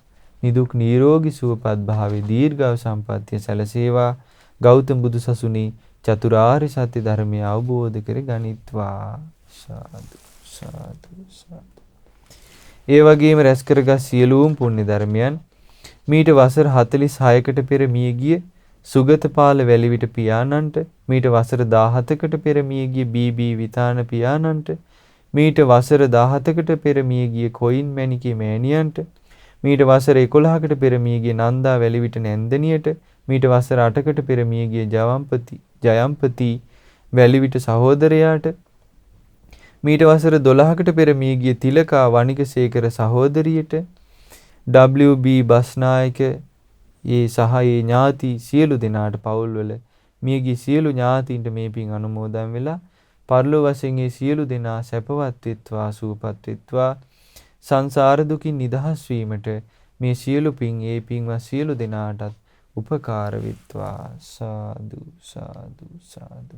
නිදුක් නිරෝගී සුවපත් භාවයේ දීර්ඝායු සම්පන්නිය සැලසේවා ගෞතම බුදු සසුනේ චතුරාර්ය සත්‍ය ධර්මය අවබෝධ කර ගනිත්වා. සාදු සාදු සාදු. ඒ වගේම රැස් කරගත් සියලුම පුණ්‍ය ධර්මයන් මීට වසර 46කට පෙර මිය ගිය සුගතපාල වැලිවිට පියාණන්ට මීට වසර 17කට පෙර මිය ගිය බීබී විතාන පියාණන්ට මීට වසර 17කට පෙර මිය ගිය කොයින් මැණිකේ මෑණියන්ට මීට වසර 11කට පෙර මිය ගිය නන්දා වැලිවිට නැන්දනියට මීට වසර 8කට පෙර මිය ගිය ජයම්පති වැලිවිට සහෝදරයාට මීට වසර 12කට පෙර මිය ගිය තිලකා වණිකසේකර සහෝදරියට WB බස්නායක ඒ සහ ඒ ඥාති සියලු දෙනාට පවුල්වල මියගිය සියලු ඥාතීන්ට මේ පින් අනුමෝදන් වෙලා පරලෝ වශයෙන් ඒ සියලු දෙනා සැපවත් වෙත්වා සූපත් වෙත්වා සංසාර දුකින් නිදහස් වීමට මේ සියලු පින් ඒ පින්වත් සියලු දෙනාටත් උපකාර වෙත්වා. සාදු සාදු සාදු.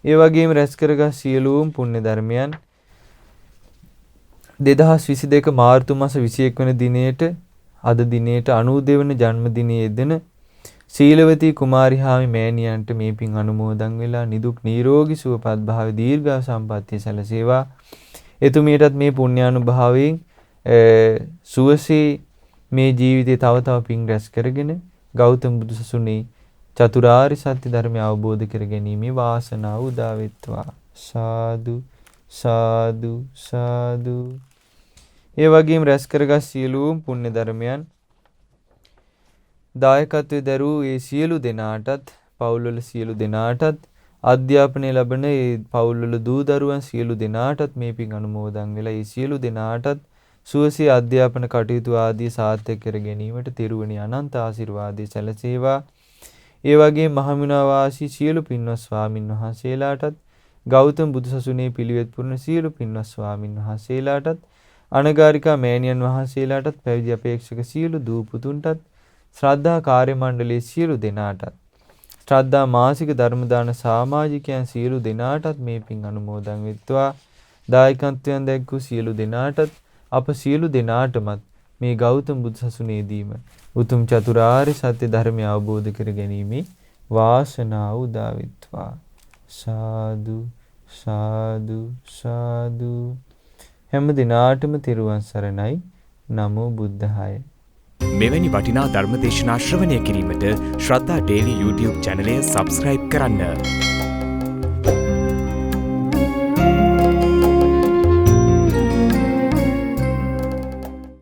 ඒ වගේම රැස් කරගත් සියලුම පුණ්‍ය ධර්මයන් 2022 මාර්තු මාස 21 වන දිනේට අද දිනේට 92 වන ජන්මදිනයේ යෙදෙන සීලවතී කුමාරි හාමි මෑණියන්ට මේ පින් අනුමෝදන් වෙලා නිදුක් නිරෝගී සුවපත් භාව දීර්ඝ සම්පන්නිය සැලසේවා. එතුමියටත් මේ පුණ්‍යානුභාවයෙන් සුවසේ මේ ජීවිතේ තව තව පින් රැස් කරගෙන ගෞතම බුදු සසුනේ චතුරාර්ය සත්‍ය ධර්මය අවබෝධ කර ගැනීමේ වාසනාව උදා වෙත්වා. සාදු සාදු සාදු. ඒ වගේම රැස් කරගත් සියලුම පුණ්‍ය ධර්මයන් දායකත්වයේ දරූ ඒ සියලු දෙනාටත් පවුල්වල සියලු දෙනාටත් අධ්‍යාපනය ලබන ඒ පවුල්වල දූ දරුවන් සියලු දෙනාටත් මේ පින් අනුමෝදන් වෙලා ඒ සියලු දෙනාටත් සුවසේ අධ්‍යාපන කටයුතු ආදී සාර්ථක කර ගැනීමට තිරුවණි අනන්ත ආශිර්වාදයේ සැලසේවා. ඒ වගේම මහමිනා වාසී සියලු පින්වත් ස්වාමින් වහන්සේලාටත් ගෞතම බුදුසසුනේ පිළිවෙත් පුරන සියලු පින්වත් ස්වාමින් වහන්සේලාටත් අනගාരികා මෑණියන් වහන්සේලාටත් පැවිදි අපේක්ෂක සියලු දූ පුතුන්ටත් ශ්‍රද්ධා කාර්ය මණ්ඩලයේ සියලු දෙනාටත් ශ්‍රද්ධා මාසික ධර්ම දාන සමාජිකයන් සියලු දෙනාටත් මේ පින් අනුමෝදන් වෙත්වා. දායකත්වයන් දැක්වූ සියලු දෙනාටත් අප සියලු දෙනාටමත් මේ ගෞතම බුදුසසුනේදීම උතුම් චතුරාර්ය සත්‍ය ධර්මය අවබෝධ කර ගැනීමේ වාසනාව උදා වෙත්වා. සාදු සාදු සාදු. හැම දිනාටම තෙරුවන් සරණයි. නමෝ බුද්ධාය. මෙවැනි වටිනා ධර්ම දේශනා ශ්‍රවණය කිරීමට ශ්‍රද්ධා ඩේලි YouTube චැනලය සබස්ක්‍රයිබ් කරන්න.